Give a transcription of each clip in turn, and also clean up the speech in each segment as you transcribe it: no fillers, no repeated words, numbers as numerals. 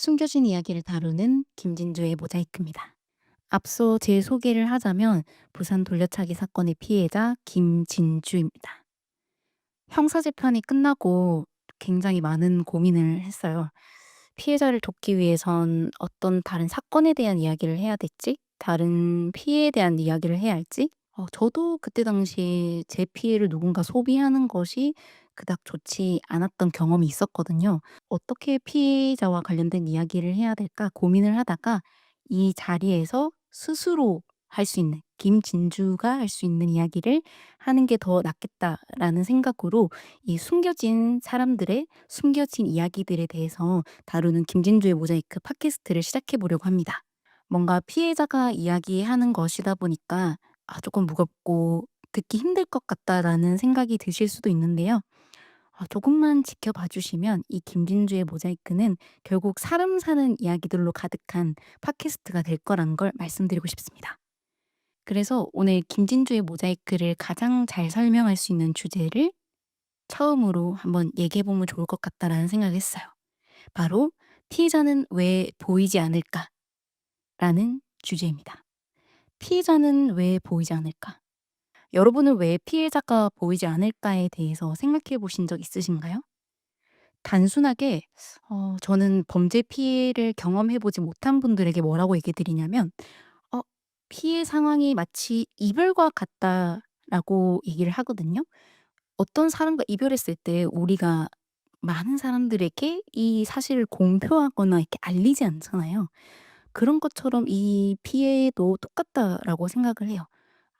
숨겨진 이야기를 다루는 김진주의 모자이크입니다. 앞서 제 소개를 하자면 부산 돌려차기 사건의 피해자 김진주입니다. 형사재판이 끝나고 굉장히 많은 고민을 했어요. 피해자를 돕기 위해선 어떤 다른 사건에 대한 이야기를 해야 될지, 다른 피해에 대한 이야기를 해야 할지, 저도 그때 당시에 제 피해를 누군가 소비하는 것이 그닥 좋지 않았던 경험이 있었거든요. 어떻게 피해자와 관련된 이야기를 해야 될까 고민을 하다가 이 자리에서 스스로 할 수 있는, 김진주가 할 수 있는 이야기를 하는 게 더 낫겠다라는 생각으로 이 숨겨진 사람들의 숨겨진 이야기들에 대해서 다루는 김진주의 모자이크 팟캐스트를 시작해 보려고 합니다. 뭔가 피해자가 이야기하는 것이다 보니까 조금 무겁고 듣기 힘들 것 같다라는 생각이 드실 수도 있는데요. 조금만 지켜봐 주시면 이 김진주의 모자이크는 결국 사람 사는 이야기들로 가득한 팟캐스트가 될 거라는 걸 말씀드리고 싶습니다. 그래서 오늘 김진주의 모자이크를 가장 잘 설명할 수 있는 주제를 처음으로 한번 얘기해 보면 좋을 것 같다라는 생각을 했어요. 바로 "피해자는 왜 보이지 않을까?"라는 주제입니다. 피해자는 왜 보이지 않을까? 여러분은 왜 피해자가 보이지 않을까에 대해서 생각해 보신 적 있으신가요? 단순하게 저는 범죄 피해를 경험해 보지 못한 분들에게 뭐라고 얘기 드리냐면 어 "피해 상황이 마치 이별과 같다."라고 얘기를 하거든요. 어떤 사람과 이별했을 때 우리가 많은 사람들에게 이 사실을 공표하거나 이렇게 알리지 않잖아요. 그런 것처럼 이 피해도 똑같다라고 생각을 해요.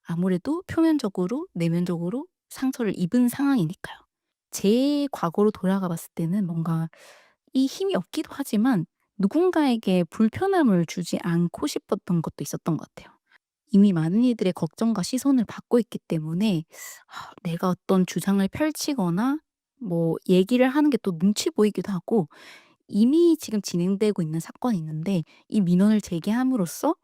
아무래도 표면적으로 내면적으로 상처를 입은 상황이니까요. 제 과거로 돌아가 봤을 때는 뭔가 이 힘이 없기도 하지만 누군가에게 불편함을 주지 않고 싶었던 것도 있었던 것 같아요. 이미 많은 이들의 걱정과 시선을 받고 있기 때문에 내가 어떤 주장을 펼치거나 뭐 얘기를 하는 게 또 눈치 보이기도 하고, 이미 지금 진행되고 있는 사건이 있는데 이 민원을 제기함으로써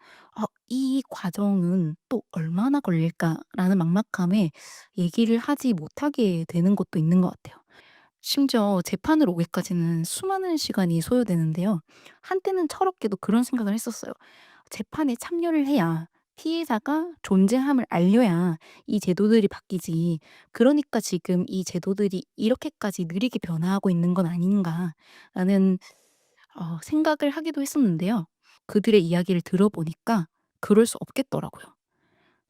'이 과정은 또 얼마나 걸릴까.'라는 막막함에 얘기를 하지 못하게 되는 것도 있는 것 같아요. 심지어 재판을 오기까지는 수많은 시간이 소요되는데요. 한때는 철없게도 그런 생각을 했었어요. '재판에 참여를 해야 피해자가 존재함을 알려야 이 제도들이 바뀌지. 그러니까 지금 이 제도들이 이렇게까지 느리게 변화하고 있는 건 아닌가.'라는 생각을 하기도 했었는데요. 그들의 이야기를 들어보니까 그럴 수 없겠더라고요.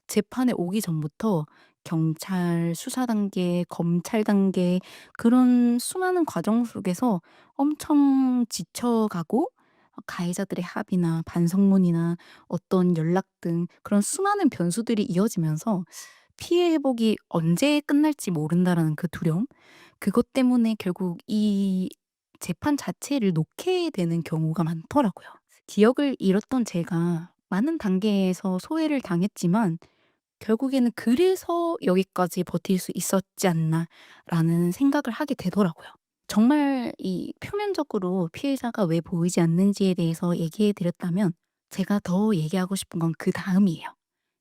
재판에 오기 전부터 경찰 수사 단계, 검찰 단계, 그런 수많은 과정 속에서 엄청 지쳐가고 가해자들의 합의나 반성문이나 어떤 연락 등 그런 수많은 변수들이 이어지면서 '피해 회복이 언제 끝날지 모른다.'라는 그 두려움, 그것 때문에 결국 이 재판 자체를 놓게 되는 경우가 많더라고요. 기억을 잃었던 제가 많은 단계에서 소외를 당했지만 결국에는 '그래서 여기까지 버틸 수 있었지 않나.'라는 생각을 하게 되더라고요. 정말 이 표면적으로 피해자가 왜 보이지 않는지에 대해서 얘기해 드렸다면 제가 더 얘기하고 싶은 건 그다음이에요.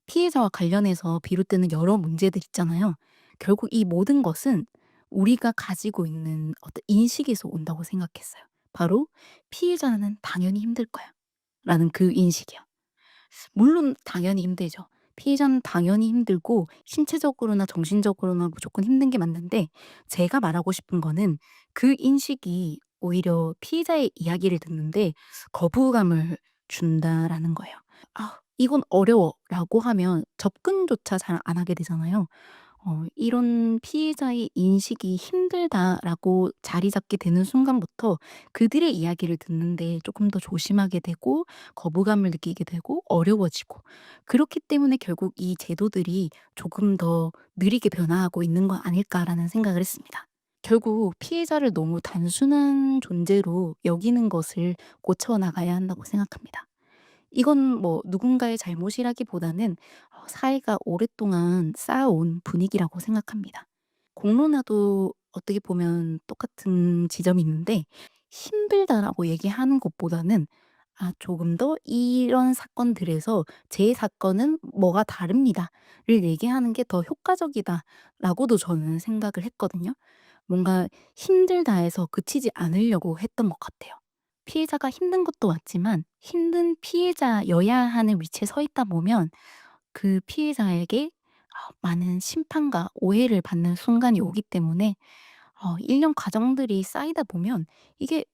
피해자와 관련해서 비롯되는 여러 문제들 있잖아요. 결국 이 모든 것은 우리가 가지고 있는 어떤 인식에서 온다고 생각했어요. 바로 '피해자는 당연히 힘들 거야.'라는 그 인식이요. 물론 당연히 힘들죠. 피해자는 당연히 힘들고 신체적으로나 정신적으로나 무조건 힘든 게 맞는데, 제가 말하고 싶은 거는 그 인식이 오히려 피해자의 이야기를 듣는데 거부감을 준다라는 거예요. '아 이건 어려워.'라고 하면 접근조차 잘 안 하게 되잖아요. 이런 피해자의 인식이 힘들다라고 자리 잡게 되는 순간부터 그들의 이야기를 듣는데 조금 더 조심하게 되고 거부감을 느끼게 되고 어려워지고, 그렇기 때문에 결국 이 제도들이 조금 더 느리게 변화하고 있는 거 아닐까라는 생각을 했습니다. 결국 피해자를 너무 단순한 존재로 여기는 것을 고쳐 나가야 한다고 생각합니다. 이건 뭐 누군가의 잘못이라기보다는 사회가 오랫동안 쌓아온 분위기라고 생각합니다. 공론화도 어떻게 보면 똑같은 지점이 있는데, 힘들다라고 얘기하는 것보다는 조금 더 이런 사건들에서 "제 사건은 뭐가 다릅니다."를 얘기하는 게 더 효과적이다라고도 저는 생각을 했거든요. 뭔가 힘들다 해서 그치지 않으려고 했던 것 같아요. 피해자가 힘든 것도 맞지만 힘든 피해자여야 하는 위치에 서 있다 보면 그 피해자에게 많은 심판과 오해를 받는 순간이 오기 때문에 1년 과정들이 쌓이다 보면 이게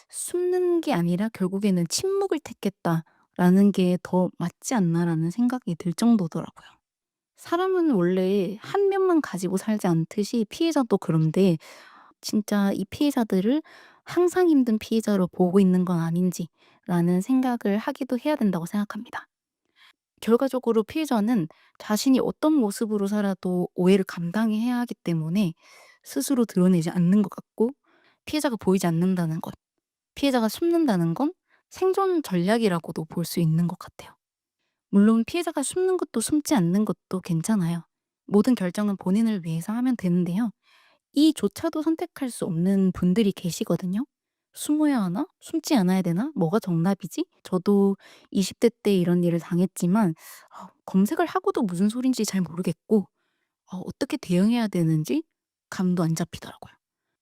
'숨는 게 아니라 결국에는 침묵을 택했다.'라는 게 더 맞지 않나라는 생각이 들 정도더라고요. 사람은 원래 한 면만 가지고 살지 않듯이 피해자도 그런데 진짜 이 피해자들을 항상 힘든 피해자로 보고 있는 건 아닌지라는 생각을 하기도 해야 된다고 생각합니다. 결과적으로 피해자는 자신이 어떤 모습으로 살아도 오해를 감당해야 하기 때문에 스스로 드러내지 않는 것 같고, 피해자가 보이지 않는다는 것, 피해자가 숨는다는 건 생존 전략이라고도 볼 수 있는 것 같아요. 물론 피해자가 숨는 것도 숨지 않는 것도 괜찮아요. 모든 결정은 본인을 위해서 하면 되는데요. 이조차도 선택할 수 없는 분들이 계시거든요. '숨어야 하나? 숨지 않아야 되나? 뭐가 정답이지?' 저도 20대 때 이런 일을 당했지만 검색을 하고도 무슨 소린지 잘 모르겠고 어떻게 대응해야 되는지 감도 안 잡히더라고요.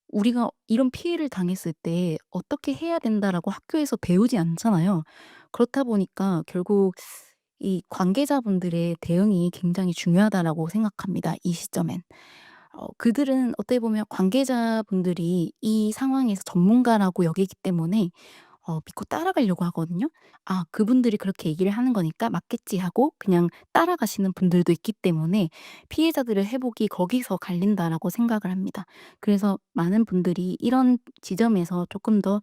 우리가 이런 피해를 당했을 때 '어떻게 해야 된다.'라고 학교에서 배우지 않잖아요. 그렇다 보니까 결국 이 관계자분들의 대응이 굉장히 중요하다라고 생각합니다, 이 시점엔. 그들은 어떻게 보면 관계자분들이 이 상황에서 전문가라고 여기기 때문에 믿고 따라가려고 하거든요. '아 그분들이 그렇게 얘기를 하는 거니까 맞겠지.' 하고 그냥 따라가시는 분들도 있기 때문에 피해자들의 회복이 거기서 갈린다라고 생각을 합니다. 그래서 많은 분들이 이런 지점에서 조금 더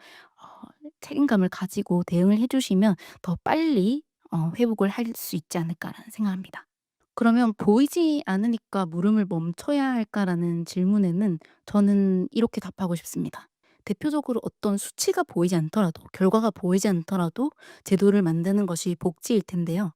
책임감을 가지고 대응을 해 주시면 더 빨리 회복을 할 수 있지 않을까라는 생각합니다. 그러면 '보이지 않으니까 물음을 멈춰야 할까?'라는 질문에는 저는 이렇게 답하고 싶습니다. 대표적으로 어떤 수치가 보이지 않더라도, 결과가 보이지 않더라도 제도를 만드는 것이 복지일 텐데요.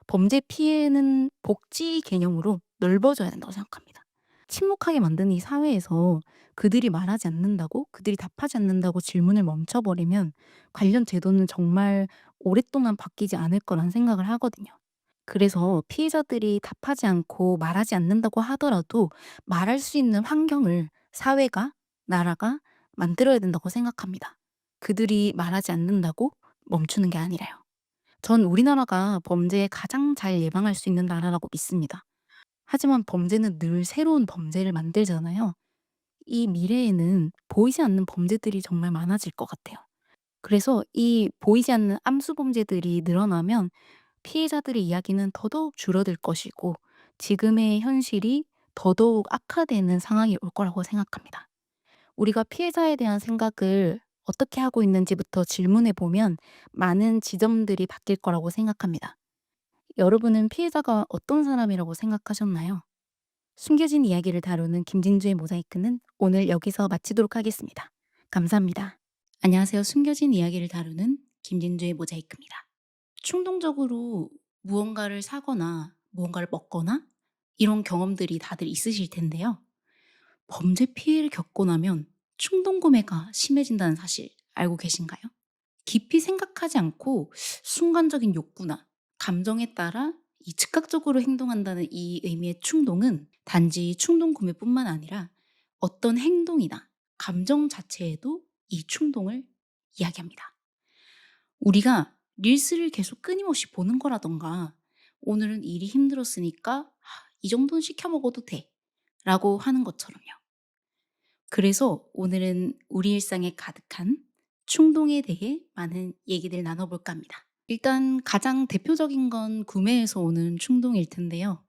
범죄 피해는 복지 개념으로 넓어져야 된다고 생각합니다. 침묵하게 만든 이 사회에서 그들이 말하지 않는다고, 그들이 답하지 않는다고 질문을 멈춰버리면 관련 제도는 정말 오랫동안 바뀌지 않을 거란 생각을 하거든요. 그래서 피해자들이 답하지 않고 말하지 않는다고 하더라도 말할 수 있는 환경을 사회가, 나라가 만들어야 된다고 생각합니다. 그들이 말하지 않는다고 멈추는 게 아니라요. 전 우리나라가 범죄에 가장 잘 예방할 수 있는 나라라고 믿습니다. 하지만 범죄는 늘 새로운 범죄를 만들잖아요. 이 미래에는 보이지 않는 범죄들이 정말 많아질 것 같아요. 그래서 이 보이지 않는 암수 범죄들이 늘어나면 피해자들의 이야기는 더더욱 줄어들 것이고 지금의 현실이 더더욱 악화되는 상황이 올 거라고 생각합니다. 우리가 피해자에 대한 생각을 어떻게 하고 있는지부터 질문해 보면 많은 지점들이 바뀔 거라고 생각합니다. 여러분은 피해자가 어떤 사람이라고 생각하셨나요? 숨겨진 이야기를 다루는 김진주의 모자이크는 오늘 여기서 마치도록 하겠습니다. 감사합니다. 안녕하세요. 숨겨진 이야기를 다루는 김진주의 모자이크입니다. 충동적으로 무언가를 사거나 무언가를 먹거나 이런 경험들이 다들 있으실 텐데요. 범죄 피해를 겪고 나면 충동 구매가 심해진다는 사실 알고 계신가요? 깊이 생각하지 않고 순간적인 욕구나 감정에 따라 이 즉각적으로 행동한다는 이 의미의 충동은 단지 충동 구매뿐만 아니라 어떤 행동이나 감정 자체에도 이 충동을 이야기합니다. 우리가 릴스를 계속 끊임없이 보는 거라던가 오늘은 일이 힘들었으니까 이 정도는 시켜 먹어도 돼 라고 하는 것처럼요. 그래서 오늘은 우리 일상에 가득한 충동에 대해 많은 얘기들 나눠볼까 합니다. 일단 가장 대표적인 건 구매에서 오는 충동일 텐데요.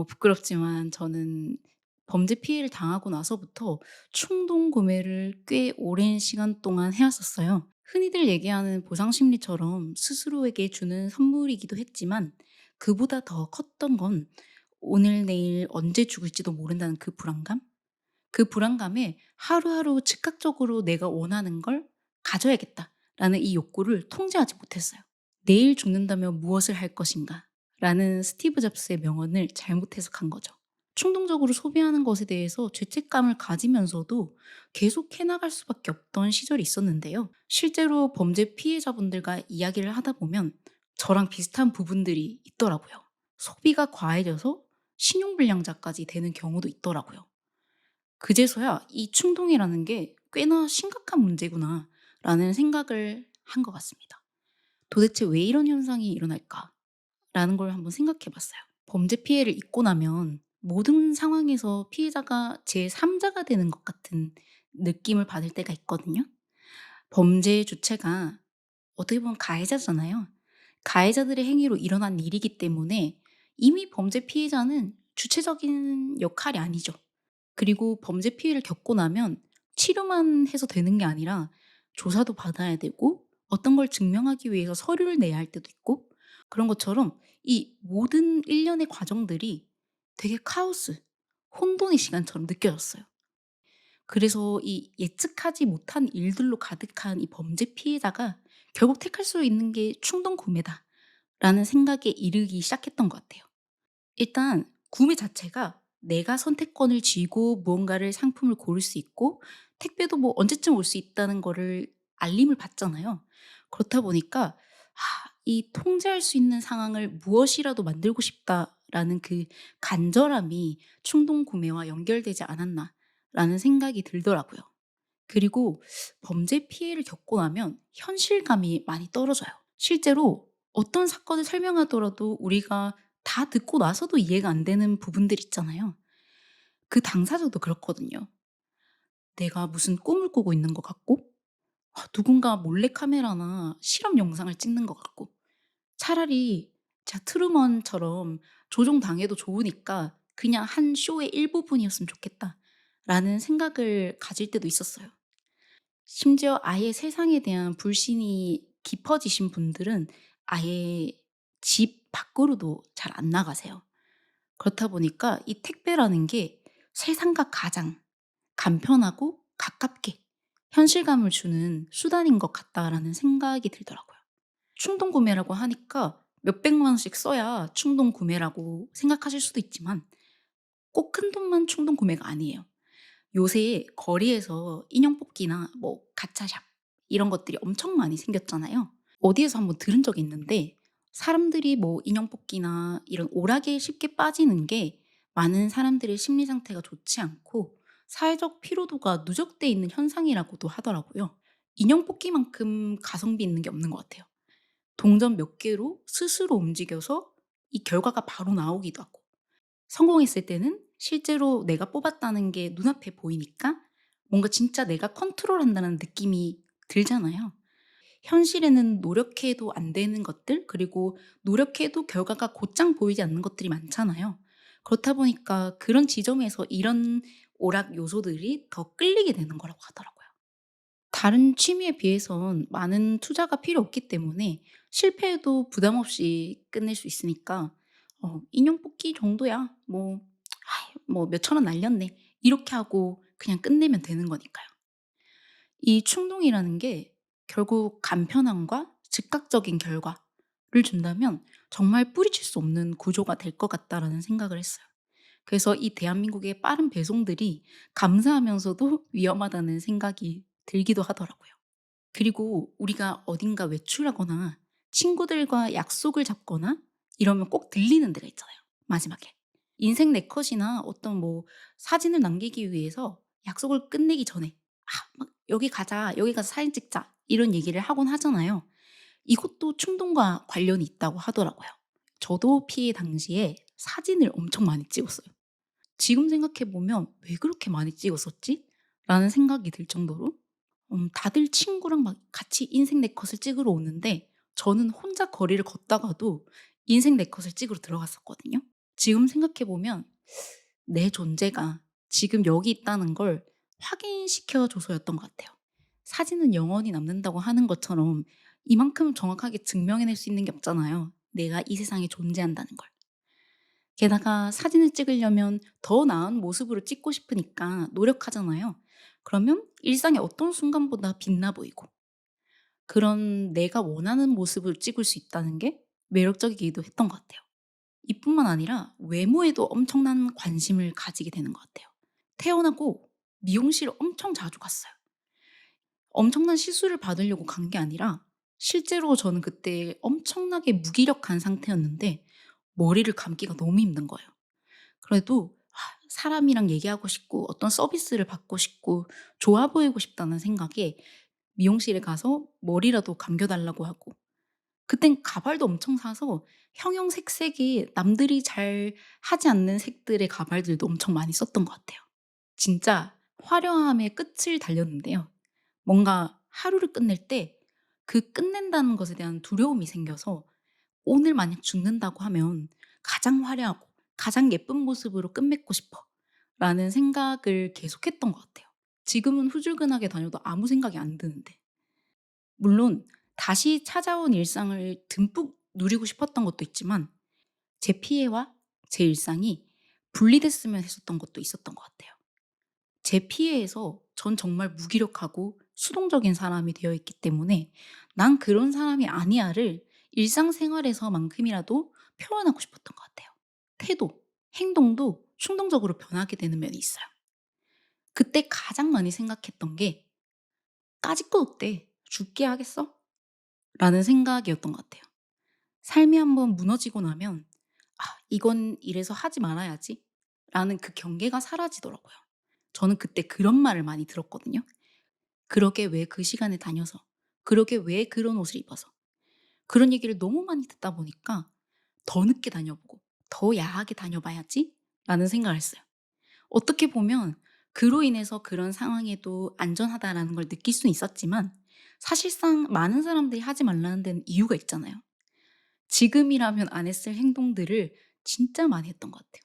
부끄럽지만 저는 범죄 피해를 당하고 나서부터 충동 구매를 꽤 오랜 시간 동안 해왔었어요. 흔히들 얘기하는 보상 심리처럼 스스로에게 주는 선물이기도 했지만 그보다 더 컸던 건 오늘 내일 언제 죽을지도 모른다는 그 불안감? 그 불안감에 하루하루 즉각적으로 내가 원하는 걸 가져야겠다라는 이 욕구를 통제하지 못했어요. '내일 죽는다면 무엇을 할 것인가?' 라는 스티브 잡스의 명언을 잘못 해석한 거죠. 충동적으로 소비하는 것에 대해서 죄책감을 가지면서도 계속 해 나갈 수밖에 없던 시절이 있었는데요. 실제로 범죄 피해자분들과 이야기를 하다 보면 저랑 비슷한 부분들이 있더라고요. 소비가 과해져서 신용불량자까지 되는 경우도 있더라고요. 그제서야 '이 충동이라는 게 꽤나 심각한 문제구나.' 라는 생각을 한 것 같습니다. '도대체 왜 이런 현상이 일어날까?'라는 걸 한번 생각해 봤어요. 범죄 피해를 입고 나면 모든 상황에서 피해자가 제3자가 되는 것 같은 느낌을 받을 때가 있거든요. 범죄의 주체가 어떻게 보면 가해자잖아요. 가해자들의 행위로 일어난 일이기 때문에 이미 범죄 피해자는 주체적인 역할이 아니죠. 그리고 범죄 피해를 겪고 나면 치료만 해서 되는 게 아니라 조사도 받아야 되고 어떤 걸 증명하기 위해서 서류를 내야 할 때도 있고 그런 것처럼 이 모든 일련의 과정들이 되게 카오스, 혼돈의 시간처럼 느껴졌어요. 그래서 이 예측하지 못한 일들로 가득한 이 범죄 피해자가 결국 택할 수 있는 게 충동 구매다라는 생각에 이르기 시작했던 것 같아요. 일단 구매 자체가 내가 선택권을 쥐고 무언가를 상품을 고를 수 있고 택배도 뭐 언제쯤 올 수 있다는 거를 알림을 받잖아요. 그렇다 보니까 이 '통제할 수 있는 상황을 무엇이라도 만들고 싶다.'라는 그 간절함이 '충동 구매와 연결되지 않았나.'라는 생각이 들더라고요. 그리고 범죄 피해를 겪고 나면 현실감이 많이 떨어져요. 실제로 어떤 사건을 설명하더라도 우리가 다 듣고 나서도 이해가 안 되는 부분들 있잖아요. 그 당사자도 그렇거든요. 내가 무슨 꿈을 꾸고 있는 것 같고, 누군가 몰래카메라나 실험 영상을 찍는 것 같고, 차라리 제가 트루먼처럼 조종당해도 좋으니까 그냥 한 쇼의 일부분이었으면 좋겠다라는 생각을 가질 때도 있었어요. 심지어 아예 세상에 대한 불신이 깊어지신 분들은 아예 집 밖으로도 잘 안 나가세요. 그렇다 보니까 이 택배라는 게 세상과 가장 간편하고 가깝게 현실감을 주는 수단인 것 같다라는 생각이 들더라고요. 충동 구매라고 하니까 몇백만 원씩 써야 충동 구매라고 생각하실 수도 있지만 꼭 큰돈만 충동 구매가 아니에요. 요새 거리에서 인형 뽑기나 뭐 가차샵 이런 것들이 엄청 많이 생겼잖아요. 어디에서 한번 들은 적이 있는데 사람들이 뭐 인형 뽑기나 이런 오락에 쉽게 빠지는 게 많은 사람들의 심리 상태가 좋지 않고 사회적 피로도가 누적돼 있는 현상이라고도 하더라고요. 인형 뽑기만큼 가성비 있는 게 없는 것 같아요. 동전 몇 개로 스스로 움직여서 이 결과가 바로 나오기도 하고 성공했을 때는 실제로 내가 뽑았다는 게 눈앞에 보이니까 뭔가 진짜 내가 컨트롤한다는 느낌이 들잖아요. 현실에는 노력해도 안 되는 것들 그리고 노력해도 결과가 곧장 보이지 않는 것들이 많잖아요. 그렇다 보니까 그런 지점에서 이런 오락 요소들이 더 끌리게 되는 거라고 하더라고요. 다른 취미에 비해선 많은 투자가 필요 없기 때문에 실패해도 부담 없이 끝낼 수 있으니까 '인형 뽑기 정도야. 뭐 뭐 몇천 원 날렸네.' 이렇게 하고 그냥 끝내면 되는 거니까요. 이 충동이라는 게 결국 간편함과 즉각적인 결과를 준다면 정말 뿌리칠 수 없는 구조가 될 것 같다라는 생각을 했어요. 그래서 이 대한민국의 빠른 배송들이 감사하면서도 위험하다는 생각이 들기도 하더라고요. 그리고 우리가 어딘가 외출하거나 친구들과 약속을 잡거나 이러면 꼭 들리는 데가 있잖아요, 마지막에. 인생 네컷이나 어떤 뭐 사진을 남기기 위해서 약속을 끝내기 전에 막 "여기 가자. 여기 가서 사진 찍자." 이런 얘기를 하곤 하잖아요. 이것도 충동과 관련이 있다고 하더라고요. 저도 피해 당시에 사진을 엄청 많이 찍었어요. 지금 생각해 보면 '왜 그렇게 많이 찍었었지?' 라는 생각이 들 정도로 다들 친구랑 막 같이 인생 네컷을 찍으러 오는데 저는 혼자 거리를 걷다가도 인생 네컷을 찍으러 들어갔었거든요. 지금 생각해 보면 내 존재가 지금 여기 있다는 걸 확인시켜 줘서였던 것 같아요. 사진은 영원히 남는다고 하는 것처럼 이만큼 정확하게 증명해낼 수 있는 게 없잖아요, 내가 이 세상에 존재한다는 걸. 게다가 사진을 찍으려면 더 나은 모습으로 찍고 싶으니까 노력하잖아요. 그러면 일상의 어떤 순간보다 빛나 보이고 그런 내가 원하는 모습을 찍을 수 있다는 게 매력적이기도 했던 것 같아요. 이뿐만 아니라 외모에도 엄청난 관심을 가지게 되는 것 같아요. 태어나고 미용실을 엄청 자주 갔어요. 엄청난 시술을 받으려고 간 게 아니라 실제로 저는 그때 엄청나게 무기력한 상태였는데 머리를 감기가 너무 힘든 거예요. 그래도 사람이랑 얘기하고 싶고 어떤 서비스를 받고 싶고 좋아 보이고 싶다는 생각에 미용실에 가서 머리라도 감겨 달라고 하고 그땐 가발도 엄청 사서 형형색색이 남들이 잘 하지 않는 색들의 가발들도 엄청 많이 썼던 것 같아요. 진짜 화려함의 끝을 달렸는데요. 뭔가 하루를 끝낼 때 그 끝낸다는 것에 대한 두려움이 생겨서 오늘 만약 죽는다고 하면 가장 화려하고 가장 예쁜 모습으로 끝맺고 싶어 라는 생각을 계속했던 것 같아요. 지금은 후줄근하게 다녀도 아무 생각이 안 드는데. 물론 다시 찾아온 일상을 듬뿍 누리고 싶었던 것도 있지만 제 피해와 제 일상이 분리됐으면 했었던 것도 있었던 것 같아요. 제 피해에서 전 정말 무기력하고 수동적인 사람이 되어 있기 때문에 '난 그런 사람이 아니야.'를 일상생활에서만큼이라도 표현하고 싶었던 것 같아요. 태도, 행동도 충동적으로 변하게 되는 면이 있어요. 그때 가장 많이 생각했던 게 '까짓것 없대. 죽게 하겠어?' 라는 생각이었던 것 같아요. 삶이 한번 무너지고 나면 '아 이건 이래서 하지 말아야지.' 라는 그 경계가 사라지더라고요. 저는 그때 그런 말을 많이 들었거든요. "그러게 왜 그 시간에 다녀서. 그러게 왜 그런 옷을 입어서." 그런 얘기를 너무 많이 듣다 보니까 '더 늦게 다녀보고 더 야하게 다녀 봐야지.'라는 생각을 했어요. 어떻게 보면 그로 인해서 그런 상황에도 '안전하다.'라는 걸 느낄 수는 있었지만 사실상 많은 사람들이 하지 말라는 데는 이유가 있잖아요. 지금이라면 안 했을 행동들을 진짜 많이 했던 것 같아요.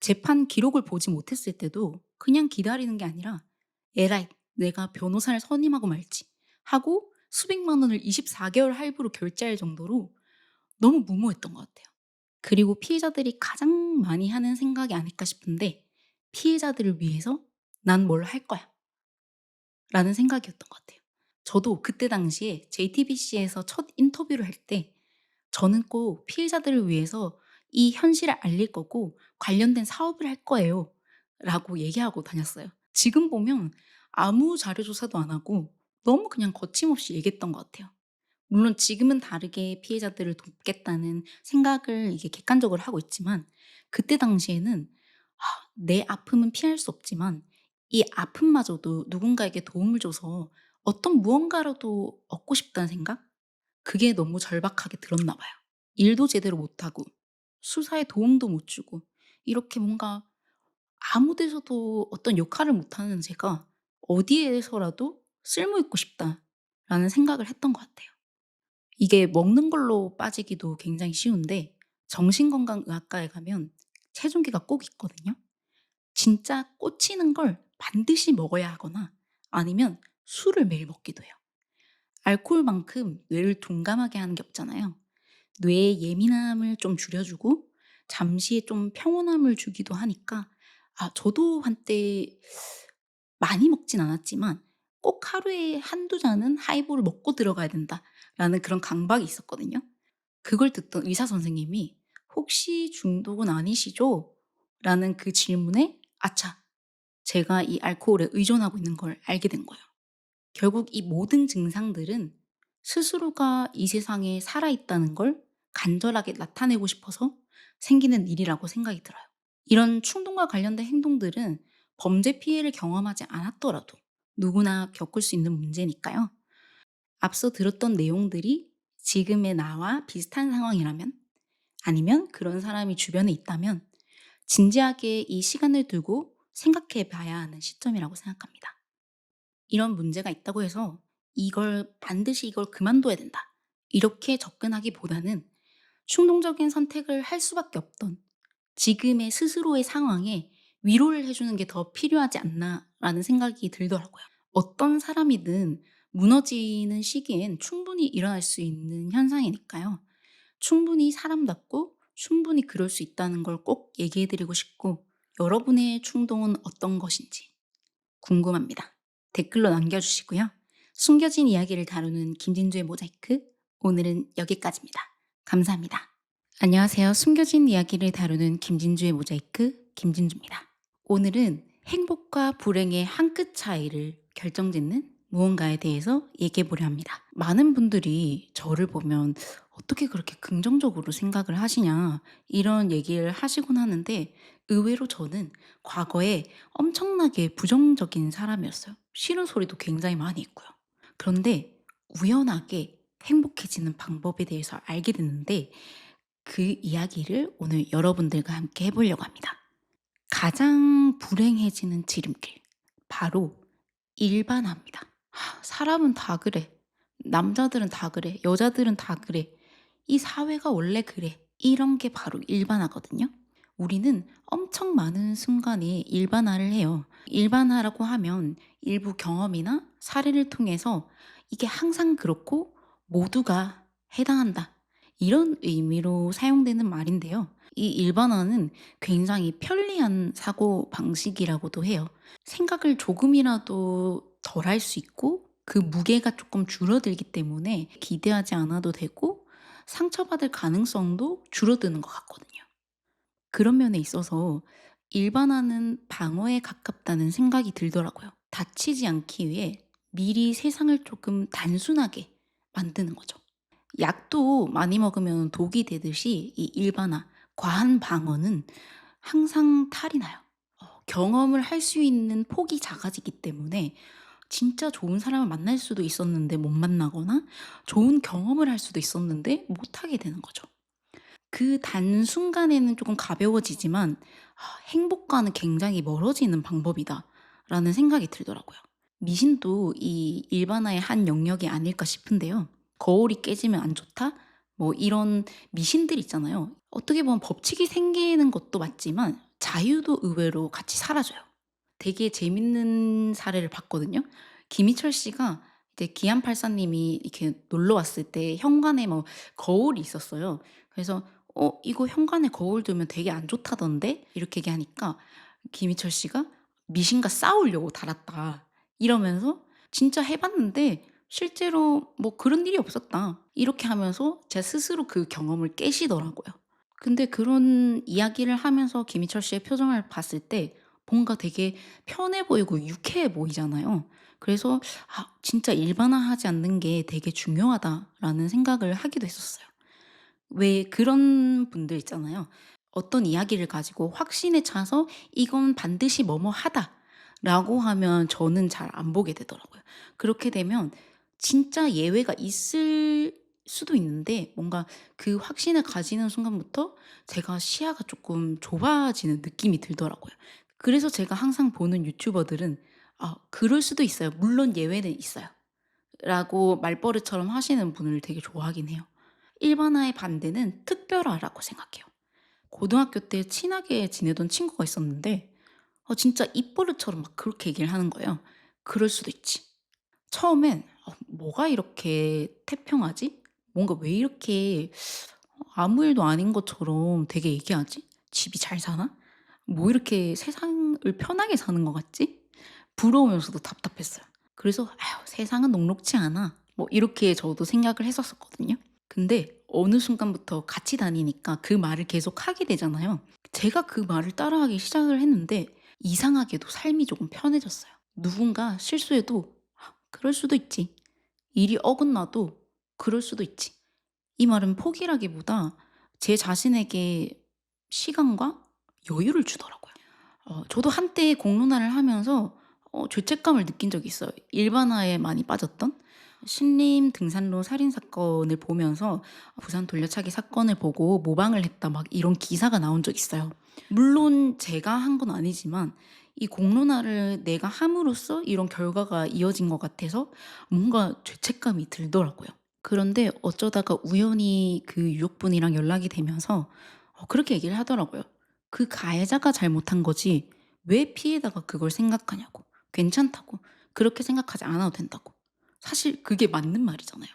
재판 기록을 보지 못했을 때도 그냥 기다리는 게 아니라 '에라이 내가 변호사를 선임하고 말지.' 하고 수백만 원을 24개월 할부로 결제할 정도로 너무 무모했던 것 같아요. 그리고 피해자들이 가장 많이 하는 생각이 아닐까 싶은데 '피해자들을 위해서 난 뭘 할 거야.' 라는 생각이었던 것 같아요. 저도 그때 당시에 JTBC에서 첫 인터뷰를 할 때 저는 꼭 피해자들을 위해서 이 현실을 알릴 거고 관련된 사업을 할 거예요. 라고 얘기하고 다녔어요. 지금 보면 아무 자료 조사도 안 하고 너무 그냥 거침없이 얘기했던 것 같아요. 물론 지금은 다르게 피해자들을 돕겠다는 생각을 이게 객관적으로 하고 있지만 그때 당시에는 내 아픔은 피할 수 없지만 이 아픔마저도 누군가에게 도움을 줘서 어떤 무언가라도 얻고 싶다는 생각? 그게 너무 절박하게 들었나 봐요. 일도 제대로 못하고 수사에 도움도 못 주고 이렇게 뭔가 아무 데서도 어떤 역할을 못하는 제가 '어디에서라도 쓸모 있고 싶다.'라는 생각을 했던 것 같아요. 이게 먹는 걸로 빠지기도 굉장히 쉬운데 정신건강의학과에 가면 체중계가 꼭 있거든요. 진짜 꽂히는 걸 반드시 먹어야 하거나 아니면 술을 매일 먹기도 해요. 알코올만큼 뇌를 둔감하게 하는 게 없잖아요. 뇌의 예민함을 좀 줄여주고 잠시 좀 평온함을 주기도 하니까 저도 한때 많이 먹진 않았지만 꼭 하루에 한두 잔은 하이볼을 먹고 들어가야 된다라는 그런 강박이 있었거든요. 그걸 듣던 의사 선생님이 "혹시 중독은 아니시죠?" 라는 그 질문에 아차 제가 이 알코올에 의존하고 있는 걸 알게 된 거예요. 결국 이 모든 증상들은 스스로가 이 세상에 살아있다는 걸 간절하게 나타내고 싶어서 생기는 일이라고 생각이 들어요. 이런 충동과 관련된 행동들은 범죄 피해를 경험하지 않았더라도 누구나 겪을 수 있는 문제니까요. 앞서 들었던 내용들이 지금의 나와 비슷한 상황이라면 아니면 그런 사람이 주변에 있다면 진지하게 이 시간을 두고 생각해 봐야 하는 시점이라고 생각합니다. 이런 문제가 있다고 해서 이걸 반드시 이걸 그만둬야 된다. 이렇게 접근하기보다는 충동적인 선택을 할 수밖에 없던 지금의 스스로의 상황에 위로를 해주는 게 더 필요하지 않나라는 생각이 들더라고요. 어떤 사람이든 무너지는 시기엔 충분히 일어날 수 있는 현상이니까요. 충분히 사람답고 충분히 그럴 수 있다는 걸 꼭 얘기해 드리고 싶고 여러분의 충동은 어떤 것인지 궁금합니다. 댓글로 남겨주시고요. 숨겨진 이야기를 다루는 김진주의 모자이크 오늘은 여기까지입니다. 감사합니다. 안녕하세요. 숨겨진 이야기를 다루는 김진주의 모자이크 김진주입니다. 오늘은 행복과 불행의 한 끗 차이를 결정짓는 무언가에 대해서 얘기해 보려 합니다. 많은 분들이 저를 보면 어떻게 그렇게 긍정적으로 생각을 하시냐 이런 얘기를 하시곤 하는데 의외로 저는 과거에 엄청나게 부정적인 사람이었어요. 싫은 소리도 굉장히 많이 있고요. 그런데 우연하게 행복해지는 방법에 대해서 알게 됐는데 그 이야기를 오늘 여러분들과 함께 해 보려고 합니다. 가장 불행해지는 지름길. 바로 일반화입니다. 사람은 다 그래. 남자들은 다 그래. 여자들은 다 그래. 이 사회가 원래 그래. 이런 게 바로 일반화거든요. 우리는 엄청 많은 순간에 일반화를 해요. 일반화라고 하면 일부 경험이나 사례를 통해서 이게 항상 그렇고 모두가 해당한다. 이런 의미로 사용되는 말인데요. 이 일반화는 굉장히 편리한 사고 방식이라고도 해요. 생각을 조금이라도 덜 할 수 있고 그 무게가 조금 줄어들기 때문에 기대하지 않아도 되고 상처받을 가능성도 줄어드는 것 같거든요. 그런 면에 있어서 일반화는 방어에 가깝다는 생각이 들더라고요. 다치지 않기 위해 미리 세상을 조금 단순하게 만드는 거죠. 약도 많이 먹으면 독이 되듯이 이 일반화, 과한 방어는 항상 탈이 나요. 경험을 할 수 있는 폭이 작아지기 때문에 진짜 좋은 사람을 만날 수도 있었는데 못 만나거나 좋은 경험을 할 수도 있었는데 못 하게 되는 거죠. 그 단순간에는 조금 가벼워지지만 행복과는 굉장히 멀어지는 방법이다라는 생각이 들더라고요. 미신도 이 일반화의 한 영역이 아닐까 싶은데요. 거울이 깨지면 안 좋다? 뭐 이런 미신들 있잖아요. 어떻게 보면 법칙이 생기는 것도 맞지만 자유도 의외로 같이 사라져요. 되게 재밌는 사례를 봤거든요. 김희철 씨가 이제 기안84 님이 이렇게 놀러 왔을 때 현관에 뭐 거울이 있었어요. 그래서 이거 현관에 거울 두면 되게 안 좋다던데?" 이렇게 얘기하니까 김희철 씨가 "미신과 싸우려고 달았다." 이러면서 "진짜 해 봤는데 실제로 뭐 그런 일이 없었다." 이렇게 하면서 제 스스로 그 경험을 깨시더라고요. 근데 그런 이야기를 하면서 김희철 씨의 표정을 봤을 때 뭔가 되게 편해 보이고 유쾌해 보이잖아요. 그래서 '진짜 일반화하지 않는 게 되게 중요하다.'라는 생각을 하기도 했었어요. 왜 그런 분들 있잖아요. 어떤 이야기를 가지고 확신에 차서 '이건 반드시 뭐뭐하다.'라고 하면 저는 잘 안 보게 되더라고요. 그렇게 되면 진짜 예외가 있을 수도 있는데 뭔가 그 확신을 가지는 순간부터 제가 시야가 조금 좁아지는 느낌이 들더라고요. 그래서 제가 항상 보는 유튜버들은 그럴 수도 있어요. 물론 예외는 있어요. 라고 말버릇처럼 하시는 분을 되게 좋아하긴 해요. 일반화의 반대는 특별화라고 생각해요. 고등학교 때 친하게 지내던 친구가 있었는데 진짜 입버릇처럼 막 그렇게 얘기를 하는 거예요. "그럴 수도 있지." 처음엔 '뭐가 이렇게 태평하지? 뭔가 왜 이렇게 아무 일도 아닌 것처럼 되게 얘기하지? 집이 잘 사나? 뭐 이렇게 세상을 편하게 사는 것 같지?' 부러우면서도 답답했어요. 그래서 '아휴 세상은 녹록지 않아.' 뭐 이렇게 저도 생각을 했었었거든요. 근데 어느 순간부터 같이 다니니까 그 말을 계속 하게 되잖아요. 제가 그 말을 따라하기 시작을 했는데 이상하게도 삶이 조금 편해졌어요. 누군가 실수해도 '그럴 수도 있지.' 일이 어긋나도 '그럴 수도 있지.' 이 말은 포기라기보다 제 자신에게 시간과 여유를 주더라고요. 저도 한때 공론화를 하면서 죄책감을 느낀 적이 있어요. 일반화에 많이 빠졌던 신림 등산로 살인 사건을 보면서 부산 돌려차기 사건을 보고 모방을 했다 막 이런 기사가 나온 적 있어요. 물론 제가 한 건 아니지만 이 공론화를 내가 함으로써 이런 결과가 이어진 것 같아서 뭔가 죄책감이 들더라고요. 그런데 어쩌다가 우연히 그 유족분이랑 연락이 되면서 그렇게 얘기를 하더라고요. "그 가해자가 잘못한 거지 왜 피해자가 그걸 생각하냐고. 괜찮다고. 그렇게 생각하지 않아도 된다고." 사실 그게 맞는 말이잖아요.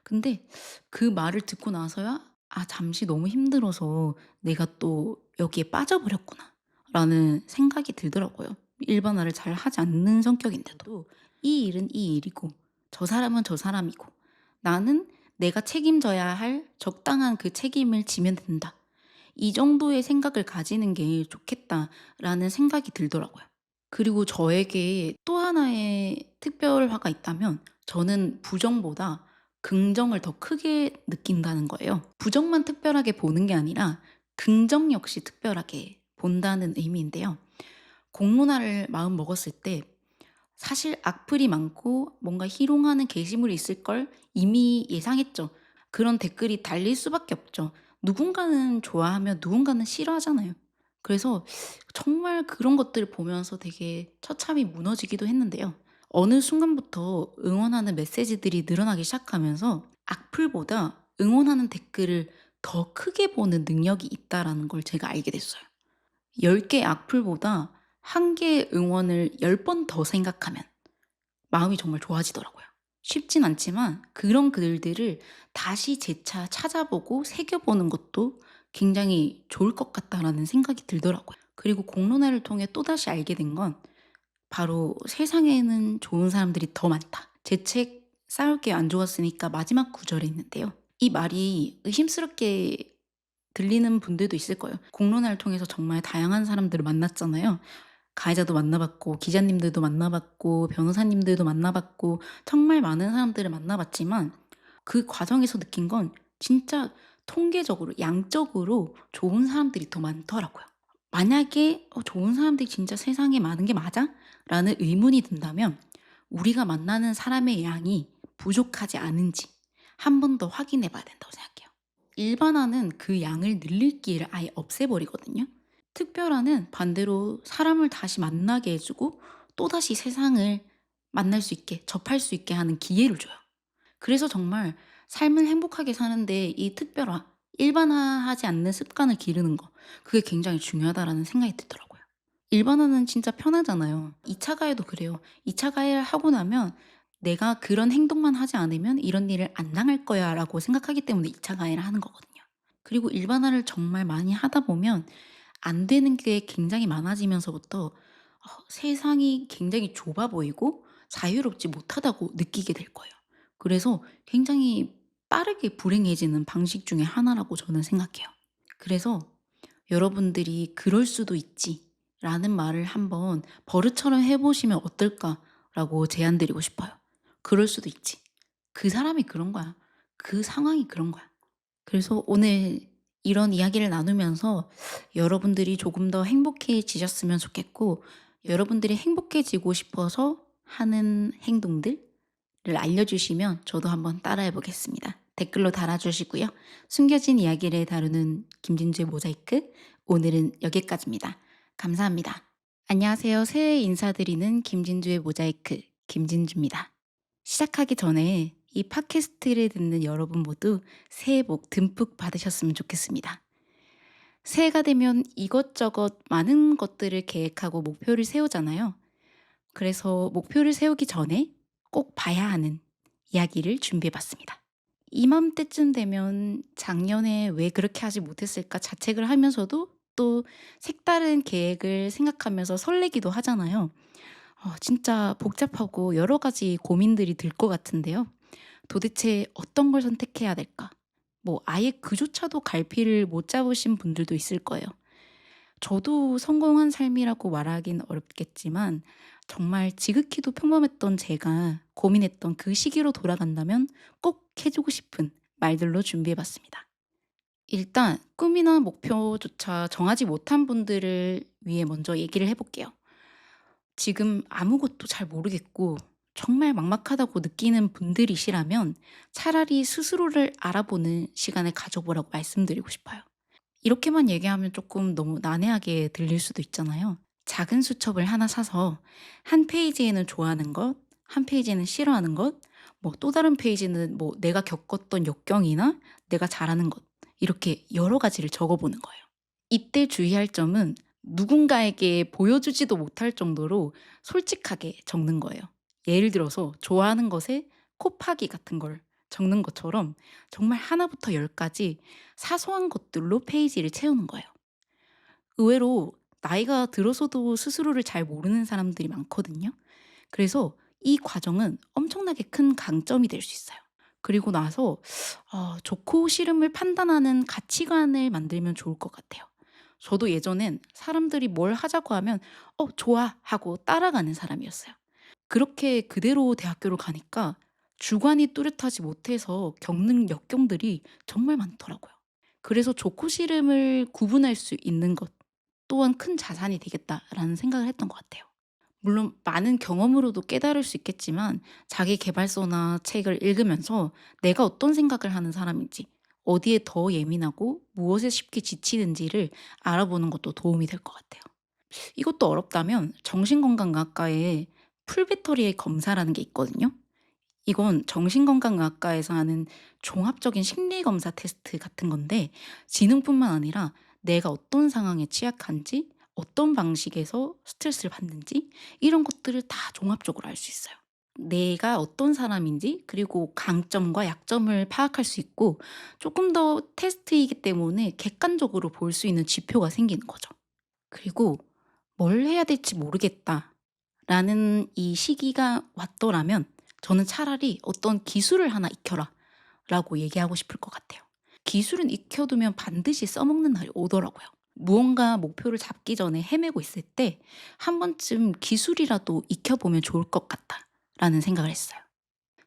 근데 그 말을 듣고 나서야 '잠시 너무 힘들어서 내가 또 여기에 빠져버렸구나.'라는 생각이 들더라고요. 일반화를 잘 하지 않는 성격인데도 이 일은 이 일이고 저 사람은 저 사람이고 나는 내가 책임져야 할 적당한 그 책임을 지면 된다. 이 정도의 생각을 가지는 게 좋겠다라는 생각이 들더라고요. 그리고 저에게 또 하나의 특별화가 있다면 저는 부정보다 긍정을 더 크게 느낀다는 거예요. 부정만 특별하게 보는 게 아니라 긍정 역시 특별하게 본다는 의미인데요. 공론화를 마음 먹었을 때 사실 악플이 많고 뭔가 희롱하는 게시물이 있을 걸 이미 예상했죠. 그런 댓글이 달릴 수밖에 없죠. 누군가는 좋아하며 누군가는 싫어하잖아요. 그래서 정말 그런 것들을 보면서 되게 처참히 무너지기도 했는데요. 어느 순간부터 응원하는 메시지들이 늘어나기 시작하면서 악플보다 응원하는 댓글을 더 크게 보는 능력이 있다라는 걸 제가 알게 됐어요. 10개 악플보다 1개의 응원을 10번 더 생각하면 마음이 정말 좋아지더라고요. 쉽진 않지만 그런 글들을 다시 재차 찾아보고 새겨보는 것도 굉장히 좋을 것 같다라는 생각이 들더라고요. 그리고 공론화를 통해 또다시 알게 된 건 바로 '세상에는 좋은 사람들이 더 많다.' 제 책 싸울 게 안 좋았으니까 마지막 구절에 있는데요. 이 말이 의심스럽게 들리는 분들도 있을 거예요. 공론화를 통해서 정말 다양한 사람들을 만났잖아요. 가해자도 만나봤고 기자님들도 만나봤고 변호사님들도 만나봤고 정말 많은 사람들을 만나봤지만 그 과정에서 느낀 건 진짜 통계적으로 양적으로 좋은 사람들이 더 많더라고요. 만약에 '좋은 사람들이 진짜 세상에 많은 게 맞아?' 라는 의문이 든다면 우리가 만나는 사람의 양이 부족하지 않은지 한 번 더 확인해 봐야 된다고 생각해요. 일반화는 그 양을 늘릴 기회를 아예 없애버리거든요. 특별화는 반대로 사람을 다시 만나게 해 주고 또다시 세상을 만날 수 있게 접할 수 있게 하는 기회를 줘요. 그래서 정말 삶을 행복하게 사는데 이 특별화, 일반화하지 않는 습관을 기르는 거 그게 굉장히 중요하다라는 생각이 들더라고요. 일반화는 진짜 편하잖아요. 2차 가해도 그래요. 2차 가해를 하고 나면 '내가 그런 행동만 하지 않으면 이런 일을 안 당할 거야.'라고 생각하기 때문에 2차 가해를 하는 거거든요. 그리고 일반화를 정말 많이 하다 보면 안 되는 게 굉장히 많아지면서부터 세상이 굉장히 좁아 보이고 자유롭지 못하다고 느끼게 될 거예요. 그래서 굉장히 빠르게 불행해지는 방식 중에 하나라고 저는 생각해요. 그래서 여러분들이 '그럴 수도 있지.'라는 말을 한번 버릇처럼 해 보시면 어떨까라고 제안 드리고 싶어요. 그럴 수도 있지. 그 사람이 그런 거야. 그 상황이 그런 거야. 그래서 오늘 이런 이야기를 나누면서 여러분들이 조금 더 행복해지셨으면 좋겠고, 여러분들이 행복해지고 싶어서 하는 행동들을 알려주시면 저도 한번 따라해 보겠습니다. 댓글로 달아주시고요. 숨겨진 이야기를 다루는 김진주의 모자이크, 오늘은 여기까지입니다. 감사합니다. 안녕하세요. 새해 인사드리는 김진주의 모자이크, 김진주입니다. 시작하기 전에 이 팟캐스트를 듣는 여러분 모두 새해 복 듬뿍 받으셨으면 좋겠습니다. 새해가 되면 이것저것 많은 것들을 계획하고 목표를 세우잖아요. 그래서 목표를 세우기 전에 꼭 봐야 하는 이야기를 준비해 봤습니다. 이맘때쯤 되면 작년에 왜 그렇게 하지 못했을까 자책을 하면서도 또 색다른 계획을 생각하면서 설레기도 하잖아요. 진짜 복잡하고 여러 가지 고민들이 들 것 같은데요. 도대체 어떤 걸 선택해야 될까? 뭐 아예 그조차도 갈피를 못 잡으신 분들도 있을 거예요. 저도 성공한 삶이라고 말하긴 어렵겠지만 정말 지극히도 평범했던 제가 고민했던 그 시기로 돌아간다면 꼭 해 주고 싶은 말들로 준비해 봤습니다. 일단 꿈이나 목표조차 정하지 못한 분들을 위해 먼저 얘기를 해 볼게요. 지금 아무것도 잘 모르겠고 정말 막막하다고 느끼는 분들이시라면 차라리 스스로를 알아보는 시간을 가져보라고 말씀드리고 싶어요. 이렇게만 얘기하면 조금 너무 난해하게 들릴 수도 있잖아요. 작은 수첩을 하나 사서 한 페이지에는 좋아하는 것, 한 페이지에는 싫어하는 것, 뭐 또 다른 페이지는 뭐 내가 겪었던 역경이나 내가 잘하는 것, 이렇게 여러 가지를 적어보는 거예요. 이때 주의할 점은 누군가에게 보여주지도 못할 정도로 솔직하게 적는 거예요. 예를 들어서 좋아하는 것에 곱하기 같은 걸 적는 것처럼 정말 하나부터 열까지 사소한 것들로 페이지를 채우는 거예요. 의외로 나이가 들어서도 스스로를 잘 모르는 사람들이 많거든요. 그래서 이 과정은 엄청나게 큰 강점이 될 수 있어요. 그리고 나서 좋고 싫음을 판단하는 가치관을 만들면 좋을 것 같아요. 저도 예전엔 사람들이 뭘 하자고 하면 좋아 하고 따라가는 사람이었어요. 그렇게 그대로 대학교를 가니까 주관이 뚜렷하지 못해서 겪는 역경들이 정말 많더라고요. 그래서 좋고 싫음을 구분할 수 있는 것 또한 큰 자산이 되겠다라는 생각을 했던 것 같아요. 물론 많은 경험으로도 깨달을 수 있겠지만 자기 계발서나 책을 읽으면서 내가 어떤 생각을 하는 사람인지, 어디에 더 예민하고 무엇에 쉽게 지치는지를 알아보는 것도 도움이 될 것 같아요. 이것도 어렵다면 정신건강의학과에 풀배터리의 검사라는 게 있거든요. 이건 정신건강의학과에서 하는 종합적인 심리검사 테스트 같은 건데, 지능뿐만 아니라 내가 어떤 상황에 취약한지, 어떤 방식에서 스트레스를 받는지, 이런 것들을 다 종합적으로 알 수 있어요. 내가 어떤 사람인지, 그리고 강점과 약점을 파악할 수 있고, 조금 더 테스트이기 때문에 객관적으로 볼 수 있는 지표가 생기는 거죠. 그리고 '뭘 해야 될지 모르겠다.'라는 이 시기가 왔더라면 저는 차라리 "어떤 기술을 하나 익혀라."라고 얘기하고 싶을 것 같아요. 기술은 익혀두면 반드시 써먹는 날이 오더라고요. 무언가 목표를 잡기 전에 헤매고 있을 때 '한 번쯤 기술이라도 익혀보면 좋을 것 같다.'라는 생각을 했어요.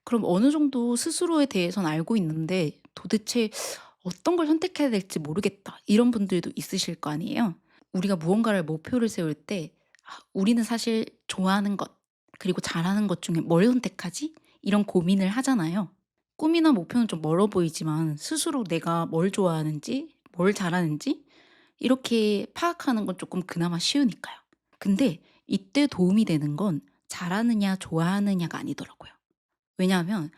그럼 어느 정도 스스로에 대해선 알고 있는데 도대체 '어떤 걸 선택해야 될지 모르겠다.' 이런 분들도 있으실 거 아니에요. 우리가 무언가를 목표를 세울 때 '아 우리는 사실 좋아하는 것 그리고 잘하는 것 중에 뭘 선택하지?' 이런 고민을 하잖아요. 꿈이나 목표는 좀 멀어 보이지만 스스로 내가 뭘 좋아하는지 뭘 잘하는지 이렇게 파악하는 건 조금 그나마 쉬우니까요. 근데 이때 도움이 되는 건 잘하느냐 좋아하느냐가 아니더라고요. 왜냐하면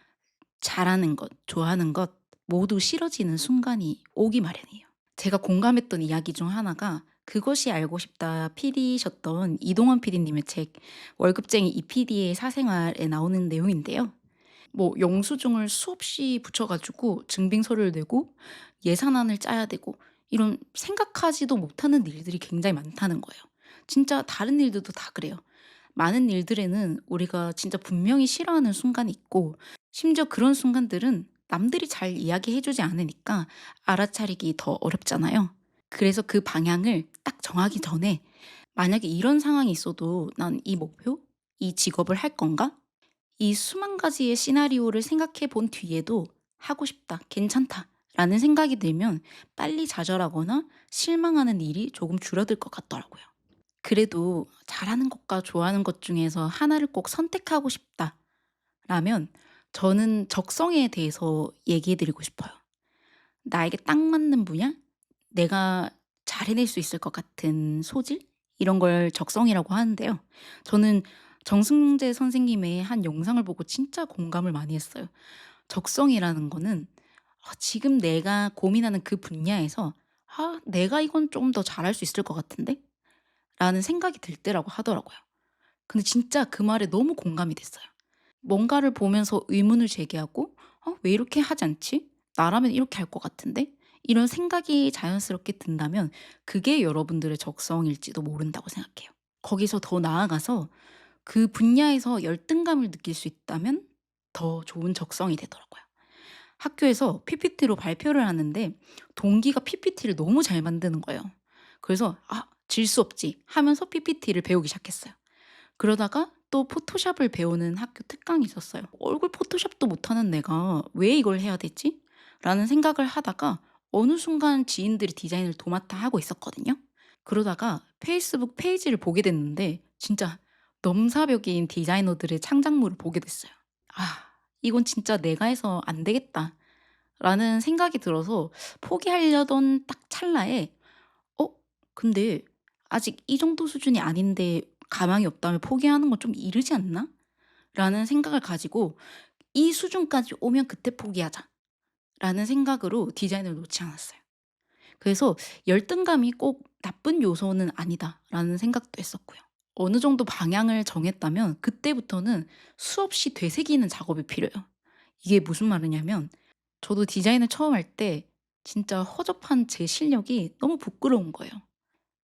잘하는 것, 좋아하는 것 모두 싫어지는 순간이 오기 마련이에요. 제가 공감했던 이야기 중 하나가 그것이 알고 싶다 PD셨던 이동원 PD님의 책 월급쟁이 이 PD의 사생활에 나오는 내용인데요. 뭐 영수증을 수없이 붙여 가지고 증빙서류를 내고 예산안을 짜야 되고 이런 생각하지도 못하는 일들이 굉장히 많다는 거예요. 진짜 다른 일들도 다 그래요. 많은 일들에는 우리가 진짜 분명히 싫어하는 순간이 있고 심지어 그런 순간들은 남들이 잘 이야기해 주지 않으니까 알아차리기 더 어렵잖아요. 그래서 그 방향을 딱 정하기 전에 만약에 이런 상황이 있어도 '난 이 목표, 이 직업을 할 건가?' 이 수만 가지의 시나리오를 생각해 본 뒤에도 '하고 싶다. 괜찮다.'라는 생각이 들면 빨리 좌절하거나 실망하는 일이 조금 줄어들 것 같더라고요. 그래도 '잘하는 것과 좋아하는 것 중에서 하나를 꼭 선택하고 싶다.'라면 저는 적성에 대해서 얘기해 드리고 싶어요. 나에게 딱 맞는 분야? 내가 잘 해낼 수 있을 것 같은 소질? 이런 걸 적성이라고 하는데요. 저는 정승재 선생님의 한 영상을 보고 진짜 공감을 많이 했어요. 적성이라는 거는 지금 내가 고민하는 그 분야에서 '아 내가 이건 좀 더 잘할 수 있을 것 같은데?' 라는 생각이 들 때라고 하더라고요. 근데 진짜 그 말에 너무 공감이 됐어요. 뭔가를 보면서 의문을 제기하고 '어 왜 이렇게 하지 않지? 나라면 이렇게 할 것 같은데?' 이런 생각이 자연스럽게 든다면 그게 여러분들의 적성일지도 모른다고 생각해요. 거기서 더 나아가서 그 분야에서 열등감을 느낄 수 있다면 더 좋은 적성이 되더라고요. 학교에서 PPT로 발표를 하는데 동기가 PPT를 너무 잘 만드는 거예요. 그래서 '아 질 수 없지.' 하면서 PPT를 배우기 시작했어요. 그러다가 또 포토샵을 배우는 학교 특강이 있었어요. '얼굴 포토샵도 못하는 내가 왜 이걸 해야 되지?' 라는 생각을 하다가 어느 순간 지인들이 디자인을 도맡아 하고 있었거든요. 그러다가 페이스북 페이지를 보게 됐는데 진짜 넘사벽인 디자이너들의 창작물을 보게 됐어요. '아 이건 진짜 내가 해서 안 되겠다.'라는 생각이 들어서 포기하려던 딱 찰나에 '어 근데 아직 이 정도 수준이 아닌데 가망이 없다면 포기하는 건 좀 이르지 않나?' 라는 생각을 가지고 '이 수준까지 오면 그때 포기하자.'라는 생각으로 디자인을 놓지 않았어요. 그래서 '열등감이 꼭 나쁜 요소는 아니다.'라는 생각도 했었고요. 어느 정도 방향을 정했다면 그때부터는 수없이 되새기는 작업이 필요해요. 이게 무슨 말이냐면 저도 디자인을 처음 할 때 진짜 허접한 제 실력이 너무 부끄러운 거예요.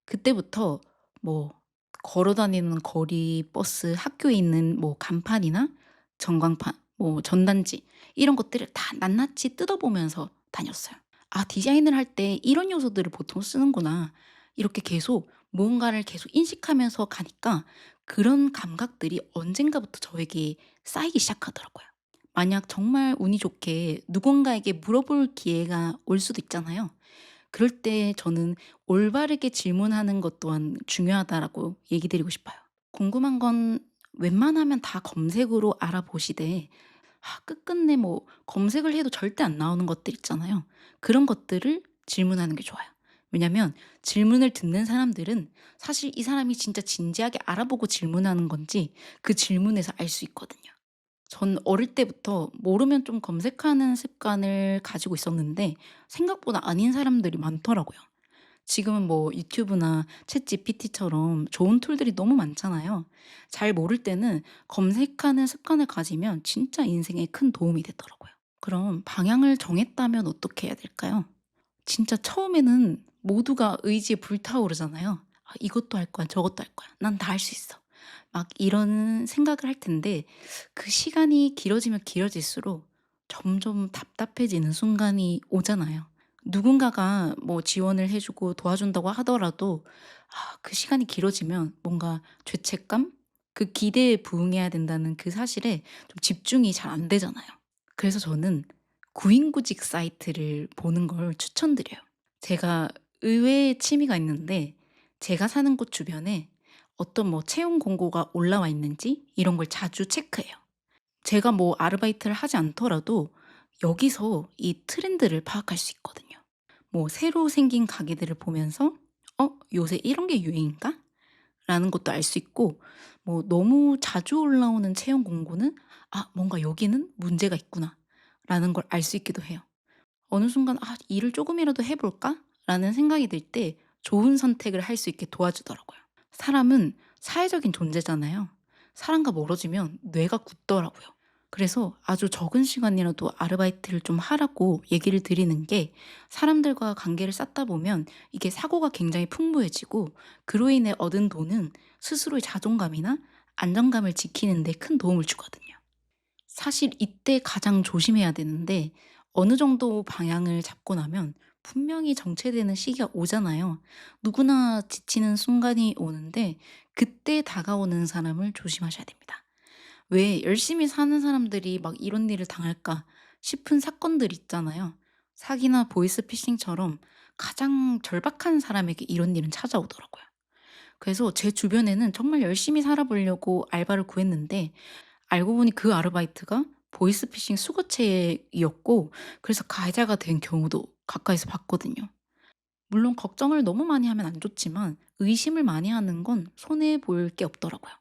그때부터 뭐 걸어 다니는 거리, 버스, 학교에 있는 뭐 간판이나 전광판, 뭐 전단지 이런 것들을 다 낱낱이 뜯어보면서 다녔어요. '아 디자인을 할 때 이런 요소들을 보통 쓰는구나.' 이렇게 계속 무언가를 계속 인식하면서 가니까 그런 감각들이 언젠가부터 저에게 쌓이기 시작하더라고요. 만약 정말 운이 좋게 누군가에게 물어볼 기회가 올 수도 있잖아요. 그럴 때 저는 '올바르게 질문하는 것 또한 중요하다.'라고 얘기 드리고 싶어요. 궁금한 건 웬만하면 다 검색으로 알아보시되 끝끝내 뭐 검색을 해도 절대 안 나오는 것들 있잖아요. 그런 것들을 질문하는 게 좋아요. 왜냐면 질문을 듣는 사람들은 사실 이 사람이 진짜 진지하게 알아보고 질문하는 건지 그 질문에서 알 수 있거든요. 전 어릴 때부터 모르면 좀 검색하는 습관을 가지고 있었는데 생각보다 아닌 사람들이 많더라고요. 지금은 뭐 유튜브나 챗GPT처럼 좋은 툴들이 너무 많잖아요. 잘 모를 때는 검색하는 습관을 가지면 진짜 인생에 큰 도움이 되더라고요. 그럼 방향을 정했다면 어떻게 해야 될까요? 진짜 처음에는 모두가 의지에 불타오르잖아요. '이것도 할 거야. 저것도 할 거야. 난 다 할 수 있어.' 막 이런 생각을 할 텐데 그 시간이 길어지면 길어질수록 점점 답답해지는 순간이 오잖아요. 누군가가 뭐 지원을 해 주고 도와준다고 하더라도 그 시간이 길어지면 뭔가 죄책감? 그 기대에 부응해야 된다는 그 사실에 좀 집중이 잘 안 되잖아요. 그래서 저는 구인구직 사이트를 보는 걸 추천드려요. 제가 의외의 취미가 있는데 제가 사는 곳 주변에 어떤 뭐 채용 공고가 올라와 있는지 이런 걸 자주 체크해요. 제가 뭐 아르바이트를 하지 않더라도 여기서 이 트렌드를 파악할 수 있거든요. 뭐 새로 생긴 가게들을 보면서 요새 이런 게 유행인가?' 라는 것도 알 수 있고 뭐 너무 자주 올라오는 채용 공고는 '뭔가 여기는 문제가 있구나.'라는 걸 알 수 있기도 해요. 어느 순간 '일을 조금이라도 해 볼까?'라는 생각이 들 때 좋은 선택을 할 수 있게 도와주더라고요. 사람은 사회적인 존재잖아요. 사람과 멀어지면 뇌가 굳더라고요. 그래서 아주 적은 시간이라도 아르바이트를 좀 하라고 얘기를 드리는 게 사람들과 관계를 쌓다 보면 이게 사고가 굉장히 풍부해지고 그로 인해 얻은 돈은 스스로의 자존감이나 안정감을 지키는 데 큰 도움을 주거든요. 사실 이때 가장 조심해야 되는데 어느 정도 방향을 잡고 나면 분명히 정체되는 시기가 오잖아요. 누구나 지치는 순간이 오는데 그때 다가오는 사람을 조심하셔야 됩니다. 왜 열심히 사는 사람들이 막 '이런 일을 당할까?' 싶은 사건들 있잖아요. 사기나 보이스피싱처럼 가장 절박한 사람에게 이런 일은 찾아오더라고요. 그래서 제 주변에는 정말 열심히 살아 보려고 알바를 구했는데 알고 보니 그 아르바이트가 보이스피싱 수거체이었고 그래서 가해자가 된 경우도 가까이서 봤거든요. 물론 걱정을 너무 많이 하면 안 좋지만 의심을 많이 하는 건 손해 볼 게 없더라고요.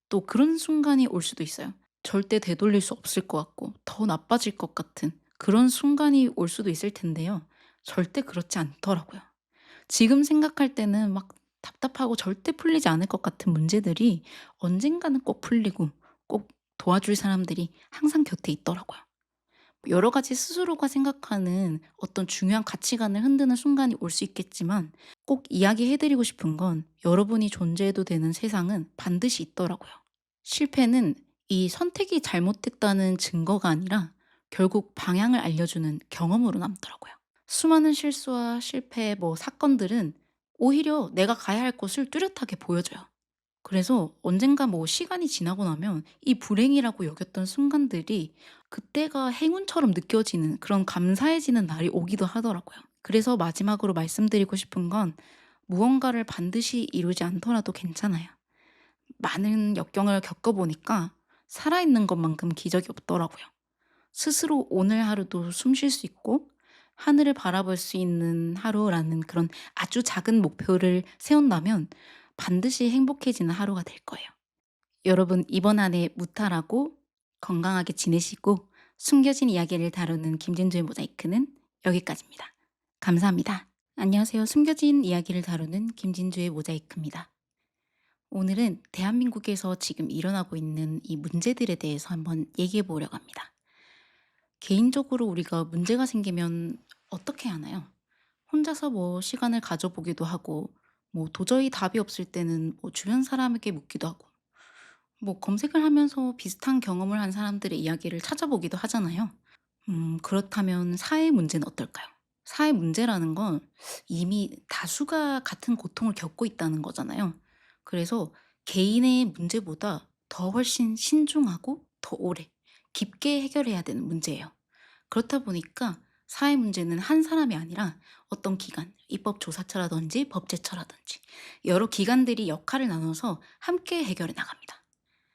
또 그런 순간이 올 수도 있어요. 절대 되돌릴 수 없을 것 같고 더 나빠질 것 같은 그런 순간이 올 수도 있을 텐데요. 절대 그렇지 않더라고요. 지금 생각할 때는 막 답답하고 절대 풀리지 않을 것 같은 문제들이 언젠가는 꼭 풀리고 꼭 도와줄 사람들이 항상 곁에 있더라고요. 여러 가지 스스로가 생각하는 어떤 중요한 가치관을 흔드는 순간이 올 수 있겠지만 꼭 이야기해 드리고 싶은 건 여러분이 존재해도 되는 세상은 반드시 있더라고요. 실패는 이 선택이 잘못됐다는 증거가 아니라 결국 방향을 알려주는 경험으로 남더라고요. 수많은 실수와 실패, 뭐 사건들은 오히려 내가 가야 할 곳을 뚜렷하게 보여줘요. 그래서 언젠가 뭐 시간이 지나고 나면 이 불행이라고 여겼던 순간들이 그때가 행운처럼 느껴지는 그런 감사해지는 날이 오기도 하더라고요. 그래서 마지막으로 말씀드리고 싶은 건 무언가를 반드시 이루지 않더라도 괜찮아요. 많은 역경을 겪어보니까 살아있는 것만큼 기적이 없더라고요. 스스로 오늘 하루도 숨 쉴 수 있고 하늘을 바라볼 수 있는 하루라는 그런 아주 작은 목표를 세운다면 반드시 행복해지는 하루가 될 거예요. 여러분 이번 한 해 무탈하고 건강하게 지내시고 숨겨진 이야기를 다루는 김진주의 모자이크는 여기까지입니다. 감사합니다. 안녕하세요. 숨겨진 이야기를 다루는 김진주의 모자이크입니다. 오늘은 대한민국에서 지금 일어나고 있는 이 문제들에 대해서 한번 얘기해 보려고 합니다. 개인적으로 우리가 문제가 생기면 어떻게 하나요? 혼자서 뭐 시간을 가져보기도 하고, 뭐 도저히 답이 없을 때는 뭐 주변 사람에게 묻기도 하고, 뭐 검색을 하면서 비슷한 경험을 한 사람들의 이야기를 찾아보기도 하잖아요. 그렇다면 사회 문제는 어떨까요? 사회 문제라는 건 이미 다수가 같은 고통을 겪고 있다는 거잖아요. 그래서 개인의 문제보다 더 훨씬 신중하고 더 오래, 깊게 해결해야 되는 문제예요. 그렇다 보니까 사회 문제는 한 사람이 아니라 어떤 기관, 입법조사처라든지 법제처라든지 여러 기관들이 역할을 나눠서 함께 해결해 나갑니다.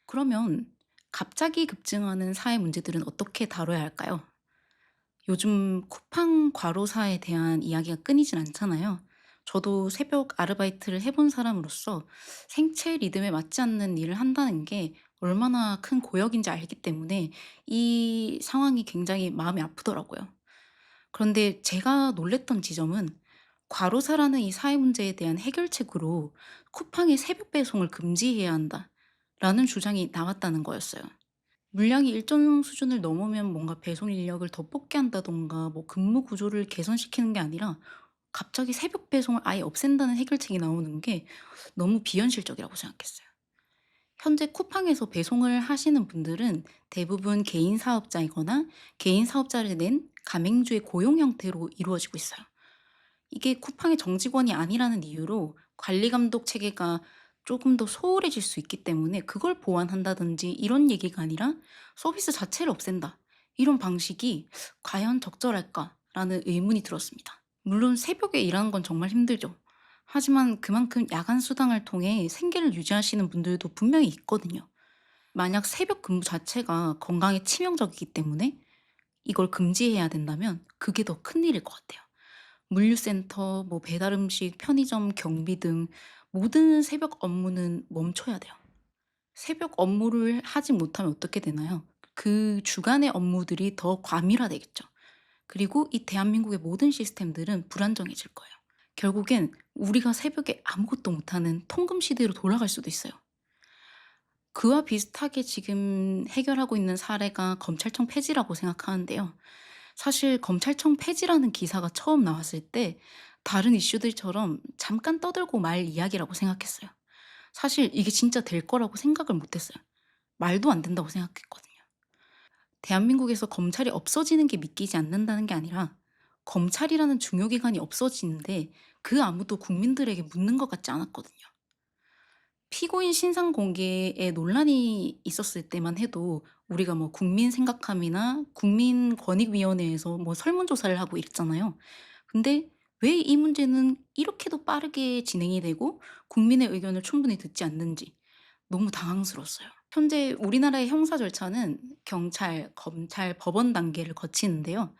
그러면 갑자기 급증하는 사회 문제들은 어떻게 다뤄야 할까요? 요즘 쿠팡 과로사에 대한 이야기가 끊이진 않잖아요. 저도 새벽 아르바이트를 해본 사람으로서 생체 리듬에 맞지 않는 일을 한다는 게 얼마나 큰 고역인지 알기 때문에 이 상황이 굉장히 마음이 아프더라고요. 그런데 제가 놀랬던 지점은 과로사라는 이 사회 문제에 대한 해결책으로 쿠팡의 새벽 배송을 금지해야 한다라는 주장이 나왔다는 거였어요. 물량이 일정 수준을 넘으면 뭔가 배송 인력을 더 뽑게 한다든가 뭐 근무 구조를 개선시키는 게 아니라 갑자기 새벽 배송을 아예 없앤다는 해결책이 나오는 게 너무 비현실적이라고 생각했어요. 현재 쿠팡에서 배송을 하시는 분들은 대부분 개인 사업자이거나 개인 사업자를 낸 가맹주의 고용 형태로 이루어지고 있어요. 이게 쿠팡의 정직원이 아니라는 이유로 관리 감독 체계가 조금 더 소홀해질 수 있기 때문에 그걸 보완한다든지 이런 얘기가 아니라 '서비스 자체를 없앤다.' 이런 방식이 '과연 적절할까?'라는 의문이 들었습니다. 물론 새벽에 일하는 건 정말 힘들죠. 하지만 그만큼 야간 수당을 통해 생계를 유지하시는 분들도 분명히 있거든요. 만약 새벽 근무 자체가 건강에 치명적이기 때문에 이걸 금지해야 된다면 그게 더 큰일일 것 같아요. 물류센터, 뭐 배달음식, 편의점, 경비 등 모든 새벽 업무는 멈춰야 돼요. 새벽 업무를 하지 못하면 어떻게 되나요? 그 주간의 업무들이 더 과밀화되겠죠. 그리고 이 대한민국의 모든 시스템들은 불안정해질 거예요. 결국엔 우리가 새벽에 아무것도 못하는 통금 시대로 돌아갈 수도 있어요. 그와 비슷하게 지금 해결하고 있는 사례가 검찰청 폐지라고 생각하는데요. 사실 검찰청 폐지라는 기사가 처음 나왔을 때 다른 이슈들처럼 잠깐 떠들고 말 이야기라고 생각했어요. 사실 이게 진짜 될 거라고 생각을 못 했어요. 말도 안 된다고 생각했거든요. 대한민국에서 검찰이 없어지는 게 믿기지 않는다는 게 아니라 검찰이라는 중요 기관이 없어지는데 그 아무도 국민들에게 묻는 것 같지 않았거든요. 피고인 신상 공개에 논란이 있었을 때만 해도 우리가 뭐 국민 생각함이나 국민권익위원회에서 뭐 설문조사를 하고 이랬잖아요. 근데 왜 이 문제는 이렇게도 빠르게 진행이 되고 국민의 의견을 충분히 듣지 않는지 너무 당황스러웠어요. 현재 우리나라의 형사 절차는 경찰, 검찰, 법원 단계를 거치는데요.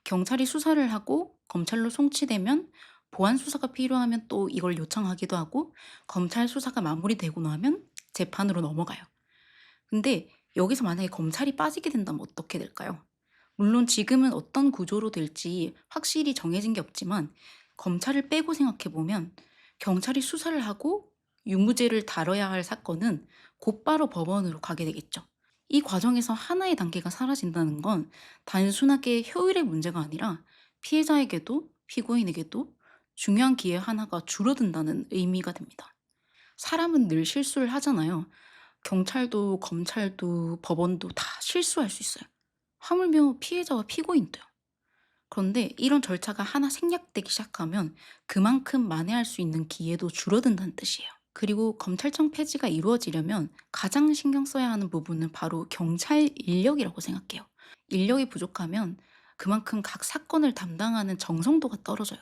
경찰이 수사를 하고 검찰로 송치되면 보안 수사가 필요하면 또 이걸 요청하기도 하고 검찰 수사가 마무리되고 나면 재판으로 넘어가요. 근데 여기서 만약에 검찰이 빠지게 된다면 어떻게 될까요? 물론 지금은 어떤 구조로 될지 확실히 정해진 게 없지만 검찰을 빼고 생각해 보면 경찰이 수사를 하고 유무죄를 다뤄야 할 사건은 곧바로 법원으로 가게 되겠죠. 이 과정에서 하나의 단계가 사라진다는 건 단순하게 효율의 문제가 아니라 피해자에게도 피고인에게도 중요한 기회 하나가 줄어든다는 의미가 됩니다. 사람은 늘 실수를 하잖아요. 경찰도 검찰도 법원도 다 실수할 수 있어요. 하물며 피해자와 피고인도요. 그런데 이런 절차가 하나 생략되기 시작하면 그만큼 만회할 수 있는 기회도 줄어든다는 뜻이에요. 그리고 검찰청 폐지가 이루어지려면 가장 신경 써야 하는 부분은 바로 경찰 인력이라고 생각해요. 인력이 부족하면 그만큼 각 사건을 담당하는 정성도가 떨어져요.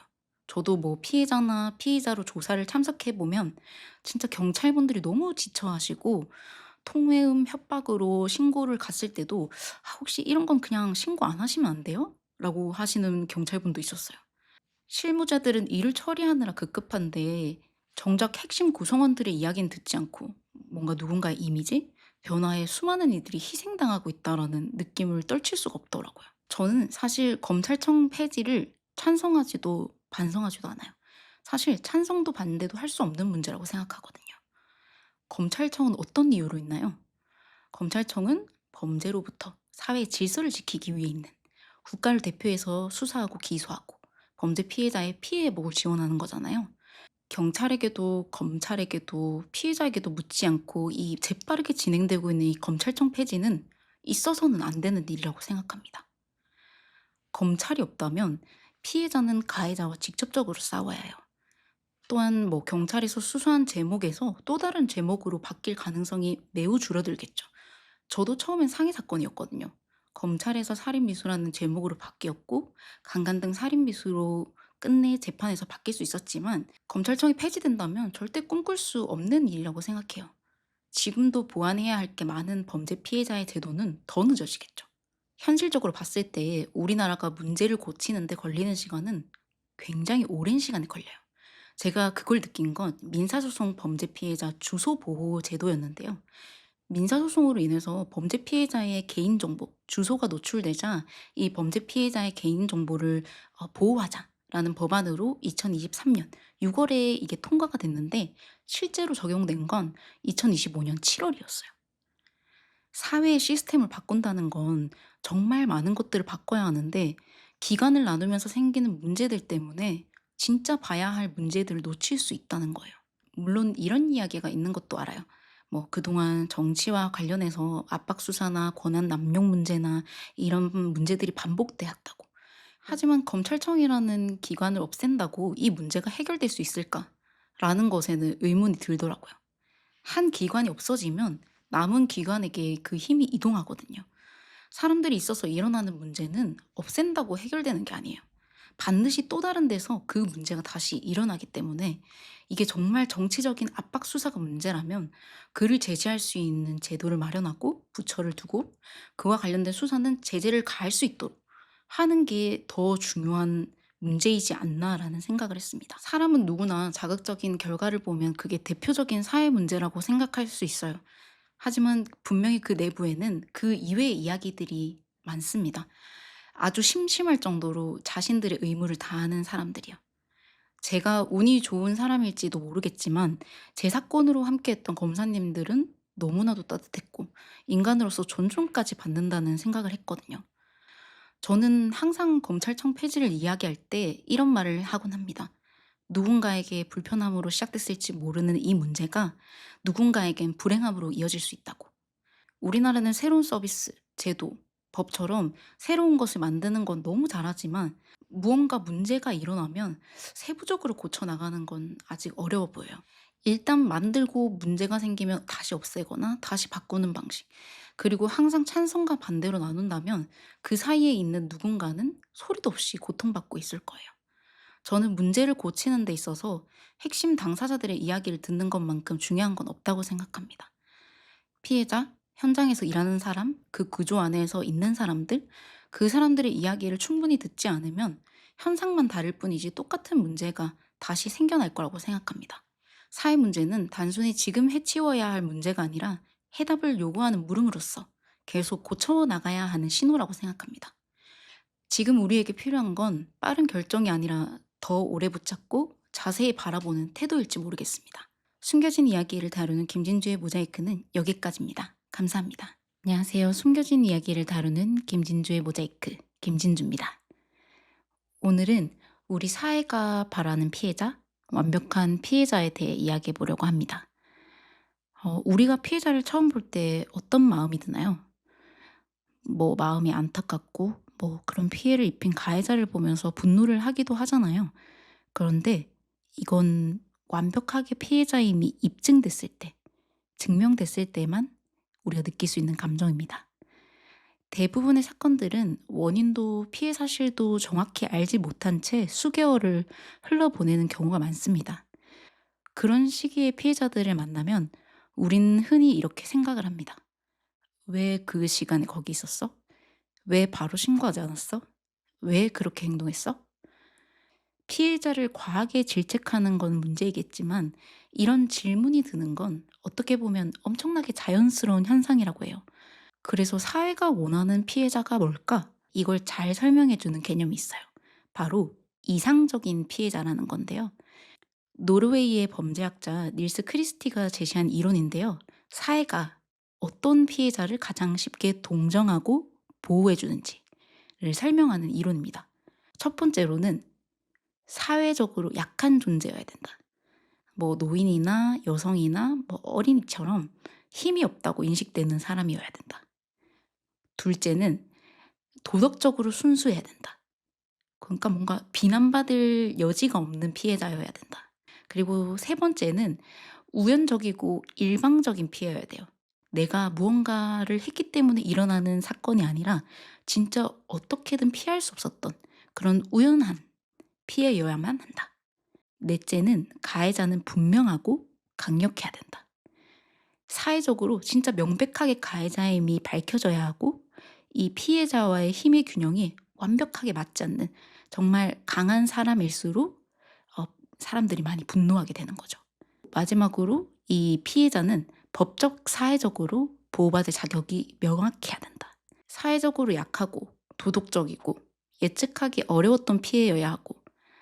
저도 뭐 피해자나 피의자로 조사를 참석해 보면 진짜 경찰분들이 너무 지쳐하시고 통회음 협박으로 신고를 갔을 때도 "아 혹시 이런 건 그냥 신고 안 하시면 안 돼요?" 라고 하시는 경찰분도 있었어요. 실무자들은 일을 처리하느라 급급한데 정작 핵심 구성원들의 이야기는 듣지 않고 뭔가 누군가의 이미지, 변화에 수많은 이들이 희생당하고 있다라는 느낌을 떨칠 수가 없더라고요. 저는 사실 검찰청 폐지를 찬성하지도 반성하지도 않아요. 사실 찬성도 반대도 할 수 없는 문제라고 생각하거든요. 검찰청은 어떤 이유로 있나요? 검찰청은 범죄로부터 사회의 질서를 지키기 위해 있는 국가를 대표해서 수사하고 기소하고 범죄 피해자의 피해 회복을 지원하는 거잖아요. 경찰에게도 검찰에게도 피해자에게도 묻지 않고 이 재빠르게 진행되고 있는 이 검찰청 폐지는 있어서는 안 되는 일이라고 생각합니다. 검찰이 없다면 피해자는 가해자와 직접적으로 싸워야 해요. 또한 뭐 경찰에서 수사한 제목에서 또 다른 제목으로 바뀔 가능성이 매우 줄어들겠죠. 저도 처음엔 상해 사건이었거든요. 검찰에서 살인미수라는 제목으로 바뀌었고 강간 등 살인미수로 끝내 재판에서 바뀔 수 있었지만 검찰청이 폐지된다면 절대 꿈꿀 수 없는 일이라고 생각해요. 지금도 보완해야 할 게 많은 범죄 피해자의 제도는 더 늦어지겠죠. 현실적으로 봤을 때 우리나라가 문제를 고치는 데 걸리는 시간은 굉장히 오랜 시간이 걸려요. 제가 그걸 느낀 건 민사소송 범죄 피해자 주소 보호 제도였는데요. 민사소송으로 인해서 범죄 피해자의 개인정보, 주소가 노출되자 이 범죄 피해자의 개인정보를 보호하자라는 법안으로 2023년 6월에 이게 통과가 됐는데 실제로 적용된 건 2025년 7월이었어요. 사회의 시스템을 바꾼다는 건 정말 많은 것들을 바꿔야 하는데 기간을 나누면서 생기는 문제들 때문에 진짜 봐야 할 문제들을 놓칠 수 있다는 거예요. 물론 이런 이야기가 있는 것도 알아요. 뭐 그동안 정치와 관련해서 압박 수사나 권한 남용 문제나 이런 문제들이 반복되었다고. 하지만 검찰청이라는 기관을 없앤다고 이 문제가 해결될 수 있을까라는 것에는 의문이 들더라고요. 한 기관이 없어지면 남은 기관에게 그 힘이 이동하거든요. 사람들이 있어서 일어나는 문제는 없앤다고 해결되는 게 아니에요. 반드시 또 다른 데서 그 문제가 다시 일어나기 때문에 이게 정말 정치적인 압박 수사가 문제라면 그를 제재할 수 있는 제도를 마련하고 부처를 두고 그와 관련된 수사는 제재를 가할 수 있도록 하는 게 더 중요한 문제이지 않나라는 생각을 했습니다. 사람은 누구나 자극적인 결과를 보면 그게 대표적인 사회 문제라고 생각할 수 있어요. 하지만 분명히 그 내부에는 그 이외의 이야기들이 많습니다. 아주 심심할 정도로 자신들의 의무를 다하는 사람들이요. 제가 운이 좋은 사람일지도 모르겠지만 제 사건으로 함께했던 검사님들은 너무나도 따뜻했고 인간으로서 존중까지 받는다는 생각을 했거든요. 저는 항상 검찰청 폐지를 이야기할 때 이런 말을 하곤 합니다. 누군가에게 불편함으로 시작됐을지 모르는 이 문제가 누군가에겐 불행함으로 이어질 수 있다고. 우리나라는 새로운 서비스, 제도, 법처럼 새로운 것을 만드는 건 너무 잘하지만 무언가 문제가 일어나면 세부적으로 고쳐나가는 건 아직 어려워 보여요. 일단 만들고 문제가 생기면 다시 없애거나 다시 바꾸는 방식. 그리고 항상 찬성과 반대로 나눈다면 그 사이에 있는 누군가는 소리도 없이 고통받고 있을 거예요. 저는 문제를 고치는 데 있어서 핵심 당사자들의 이야기를 듣는 것만큼 중요한 건 없다고 생각합니다. 피해자, 현장에서 일하는 사람, 그 구조 안에서 있는 사람들, 그 사람들의 이야기를 충분히 듣지 않으면 현상만 다를 뿐이지 똑같은 문제가 다시 생겨날 거라고 생각합니다. 사회 문제는 단순히 지금 해치워야 할 문제가 아니라 해답을 요구하는 물음으로써 계속 고쳐나가야 하는 신호라고 생각합니다. 지금 우리에게 필요한 건 빠른 결정이 아니라 더 오래 붙잡고 자세히 바라보는 태도일지 모르겠습니다. 숨겨진 이야기를 다루는 김진주의 모자이크는 여기까지입니다. 감사합니다. 안녕하세요. 숨겨진 이야기를 다루는 김진주의 모자이크 김진주입니다. 오늘은 우리 사회가 바라는 피해자, 완벽한 피해자에 대해 이야기해 보려고 합니다. 우리가 피해자를 처음 볼 때 어떤 마음이 드나요? 뭐 마음이 안타깝고 뭐 그런 피해를 입힌 가해자를 보면서 분노를 하기도 하잖아요. 그런데 이건 완벽하게 피해자임이 입증됐을 때, 증명됐을 때만 우리가 느낄 수 있는 감정입니다. 대부분의 사건들은 원인도 피해 사실도 정확히 알지 못한 채 수개월을 흘러보내는 경우가 많습니다. 그런 시기의 피해자들을 만나면 우린 흔히 이렇게 생각을 합니다. 왜 그 시간에 거기 있었어? 왜 바로 신고하지 않았어? 왜 그렇게 행동했어? 피해자를 과하게 질책하는 건 문제이겠지만 이런 질문이 드는 건 어떻게 보면 엄청나게 자연스러운 현상이라고 해요. 그래서 사회가 원하는 피해자가 뭘까? 이걸 잘 설명해 주는 개념이 있어요. 바로 이상적인 피해자라는 건데요. 노르웨이의 범죄학자 닐스 크리스티가 제시한 이론인데요. 사회가 어떤 피해자를 가장 쉽게 동정하고 보호해 주는지를 설명하는 이론입니다. 첫 번째로는 사회적으로 약한 존재여야 된다. 뭐 노인이나 여성이나 뭐 어린이처럼 힘이 없다고 인식되는 사람이어야 된다. 둘째는 도덕적으로 순수해야 된다. 그러니까 뭔가 비난받을 여지가 없는 피해자여야 된다. 그리고 세 번째는 우연적이고 일방적인 피해여야 돼요. 내가 무언가를 했기 때문에 일어나는 사건이 아니라 진짜 어떻게든 피할 수 없었던 그런 우연한 피해여야만 한다. 넷째는 가해자는 분명하고 강력해야 된다. 사회적으로 진짜 명백하게 가해자의 힘이 밝혀져야 하고 이 피해자와의 힘의 균형이 완벽하게 맞지 않는 정말 강한 사람일수록 어 사람들이 많이 분노하게 되는 거죠. 마지막으로 이 피해자는 법적, 사회적으로 보호받을 자격이 명확해야 된다. 사회적으로 약하고 도덕적이고 예측하기 어려웠던 피해여야 하고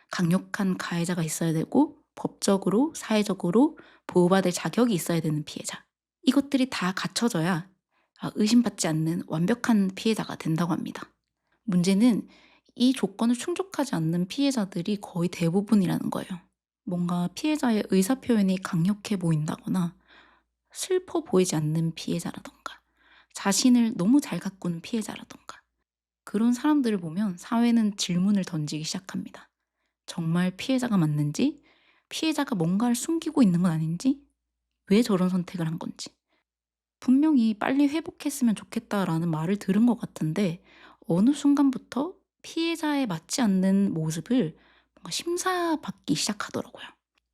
강력한 가해자가 있어야 되고 법적으로, 사회적으로 보호받을 자격이 있어야 되는 피해자. 이것들이 다 갖춰져야 의심받지 않는 완벽한 피해자가 된다고 합니다. 문제는 이 조건을 충족하지 않는 피해자들이 거의 대부분이라는 거예요. 뭔가 피해자의 의사표현이 강력해 보인다거나 슬퍼 보이지 않는 피해자라던가 자신을 너무 잘 가꾸는 피해자라던가 그런 사람들을 보면 사회는 질문을 던지기 시작합니다. 정말 피해자가 맞는지, 피해자가 뭔가를 숨기고 있는 건 아닌지, 왜 저런 선택을 한 건지. 분명히 빨리 회복했으면 좋겠다라는 말을 들은 것 같은데 어느 순간부터 피해자에 맞지 않는 모습을 뭔가 심사받기 시작하더라고요.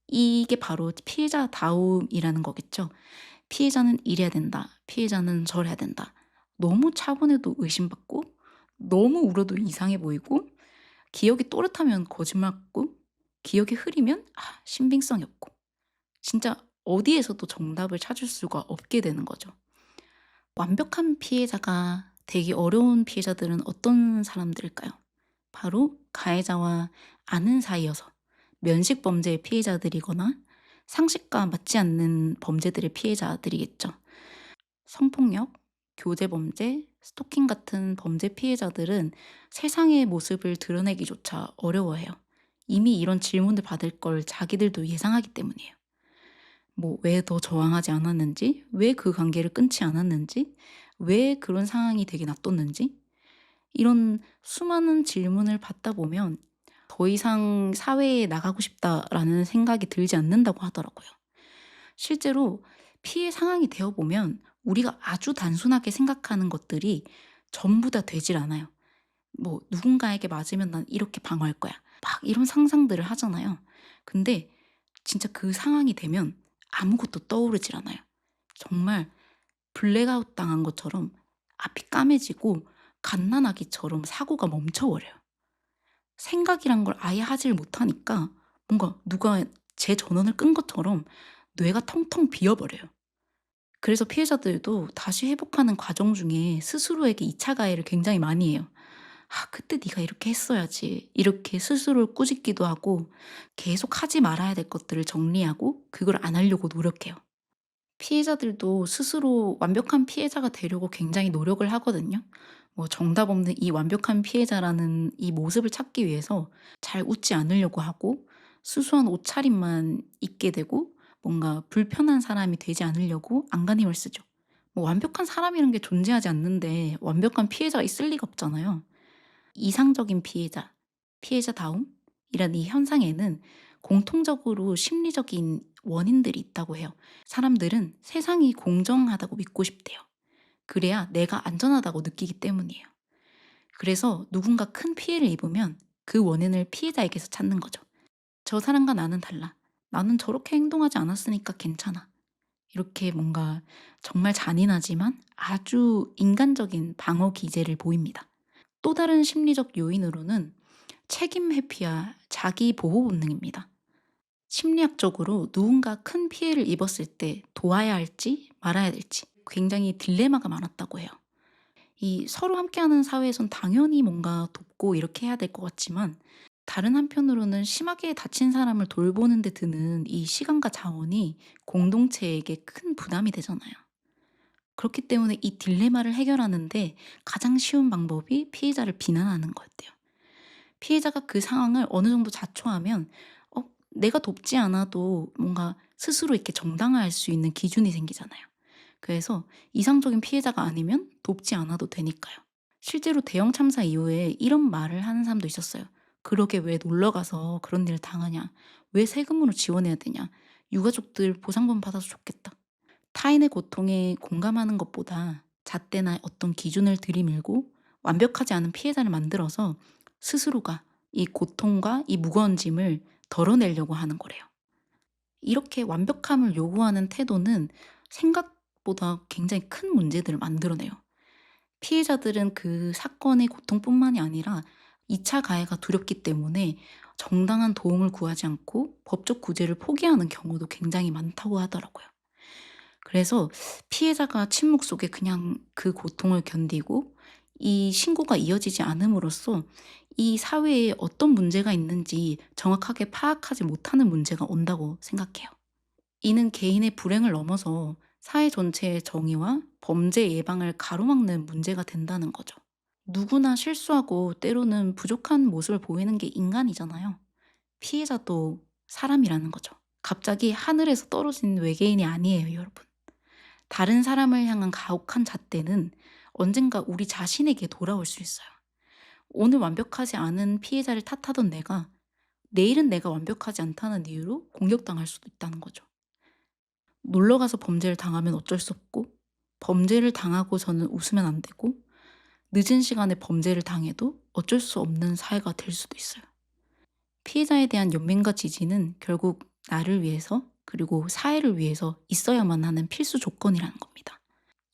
이게 바로 피해자다움이라는 거겠죠. 피해자는 이래야 된다. 피해자는 저래야 된다. 너무 차분해도 의심받고 너무 울어도 이상해 보이고 기억이 또렷하면 거짓말 같고 기억이 흐리면 신빙성이 없고 진짜 어디에서도 정답을 찾을 수가 없게 되는 거죠. 완벽한 피해자가 되기 어려운 피해자들은 어떤 사람들일까요? 바로 가해자와 아는 사이여서 면식 범죄의 피해자들이거나 상식과 맞지 않는 범죄들의 피해자들이겠죠. 성폭력, 교제 범죄, 스토킹 같은 범죄 피해자들은 세상의 모습을 드러내기조차 어려워해요. 이미 이런 질문을 받을 걸 자기들도 예상하기 때문이에요. 뭐 왜 더 저항하지 않았는지, 왜 그 관계를 끊지 않았는지, 왜 그런 상황이 되게 놔뒀는지 이런 수많은 질문을 받다 보면 더 이상 사회에 나가고 싶다라는 생각이 들지 않는다고 하더라고요. 실제로 피해 상황이 되어 보면 우리가 아주 단순하게 생각하는 것들이 전부 다 되질 않아요. 뭐 누군가에게 맞으면 난 이렇게 방어할 거야. 막 이런 상상들을 하잖아요. 근데 진짜 그 상황이 되면 아무것도 떠오르질 않아요. 정말 블랙아웃 당한 것처럼 앞이 까매지고 갓난아기처럼 사고가 멈춰버려요. 생각이란 걸 아예 하질 못하니까 뭔가 누가 제 전원을 끈 것처럼 뇌가 텅텅 비어버려요. 그래서 피해자들도 다시 회복하는 과정 중에 스스로에게 2차 가해를 굉장히 많이 해요. 그때 네가 이렇게 했어야지. 이렇게 스스로를 꾸짖기도 하고 계속 하지 말아야 될 것들을 정리하고 그걸 안 하려고 노력해요. 피해자들도 스스로 완벽한 피해자가 되려고 굉장히 노력을 하거든요. 뭐 정답 없는 이 완벽한 피해자라는 이 모습을 찾기 위해서 잘 웃지 않으려고 하고 수수한 옷차림만 입게 되고 뭔가 불편한 사람이 되지 않으려고 안간힘을 쓰죠. 뭐 완벽한 사람이란 게 존재하지 않는데 완벽한 피해자가 있을 리가 없잖아요. 이상적인 피해자, 피해자다움이란 이 현상에는 공통적으로 심리적인 원인들이 있다고 해요. 사람들은 세상이 공정하다고 믿고 싶대요. 그래야 내가 안전하다고 느끼기 때문이에요. 그래서 누군가 큰 피해를 입으면 그 원인을 피해자에게서 찾는 거죠. 저 사람과 나는 달라. 나는 저렇게 행동하지 않았으니까 괜찮아. 이렇게 뭔가 정말 잔인하지만 아주 인간적인 방어 기제를 보입니다. 또 다른 심리적 요인으로는 책임 회피와 자기 보호 본능입니다. 심리학적으로 누군가 큰 피해를 입었을 때 도와야 할지 말아야 될지 굉장히 딜레마가 많았다고 해요. 이 서로 함께하는 사회에선 당연히 뭔가 돕고 이렇게 해야 될 것 같지만 다른 한편으로는 심하게 다친 사람을 돌보는 데 드는 이 시간과 자원이 공동체에게 큰 부담이 되잖아요. 그렇기 때문에 이 딜레마를 해결하는데 가장 쉬운 방법이 피해자를 비난하는 거였대요. 피해자가 그 상황을 어느 정도 자초하면 내가 돕지 않아도 뭔가 스스로 이렇게 정당화할 수 있는 기준이 생기잖아요. 그래서 이상적인 피해자가 아니면 돕지 않아도 되니까요. 실제로 대형 참사 이후에 이런 말을 하는 사람도 있었어요. "그러게 왜 놀러 가서 그런 일을 당하냐. 왜 세금으로 지원해야 되냐. 유가족들 보상금 받아서 좋겠다." 타인의 고통에 공감하는 것보다 잣대나 어떤 기준을 들이밀고 완벽하지 않은 피해자를 만들어서 스스로가 이 고통과 이 무거운 짐을 덜어내려고 하는 거래요. 이렇게 완벽함을 요구하는 태도는 생각보다 굉장히 큰 문제들을 만들어내요. 피해자들은 그 사건의 고통뿐만이 아니라 2차 가해가 두렵기 때문에 정당한 도움을 구하지 않고 법적 구제를 포기하는 경우도 굉장히 많다고 하더라고요. 그래서 피해자가 침묵 속에 그냥 그 고통을 견디고 이 신고가 이어지지 않음으로써 이 사회에 어떤 문제가 있는지 정확하게 파악하지 못하는 문제가 온다고 생각해요. 이는 개인의 불행을 넘어서 사회 전체의 정의와 범죄 예방을 가로막는 문제가 된다는 거죠. 누구나 실수하고 때로는 부족한 모습을 보이는 게 인간이잖아요. 피해자도 사람이라는 거죠. 갑자기 하늘에서 떨어진 외계인이 아니에요, 여러분. 다른 사람을 향한 가혹한 잣대는 언젠가 우리 자신에게 돌아올 수 있어요. 오늘 완벽하지 않은 피해자를 탓하던 내가 내일은 내가 완벽하지 않다는 이유로 공격당할 수도 있다는 거죠. 놀러 가서 범죄를 당하면 어쩔 수 없고, 범죄를 당하고서는 웃으면 안 되고, 늦은 시간에 범죄를 당해도 어쩔 수 없는 사회가 될 수도 있어요. 피해자에 대한 연민과 지지는 결국 나를 위해서 그리고 사회를 위해서 있어야만 하는 필수 조건이라는 겁니다.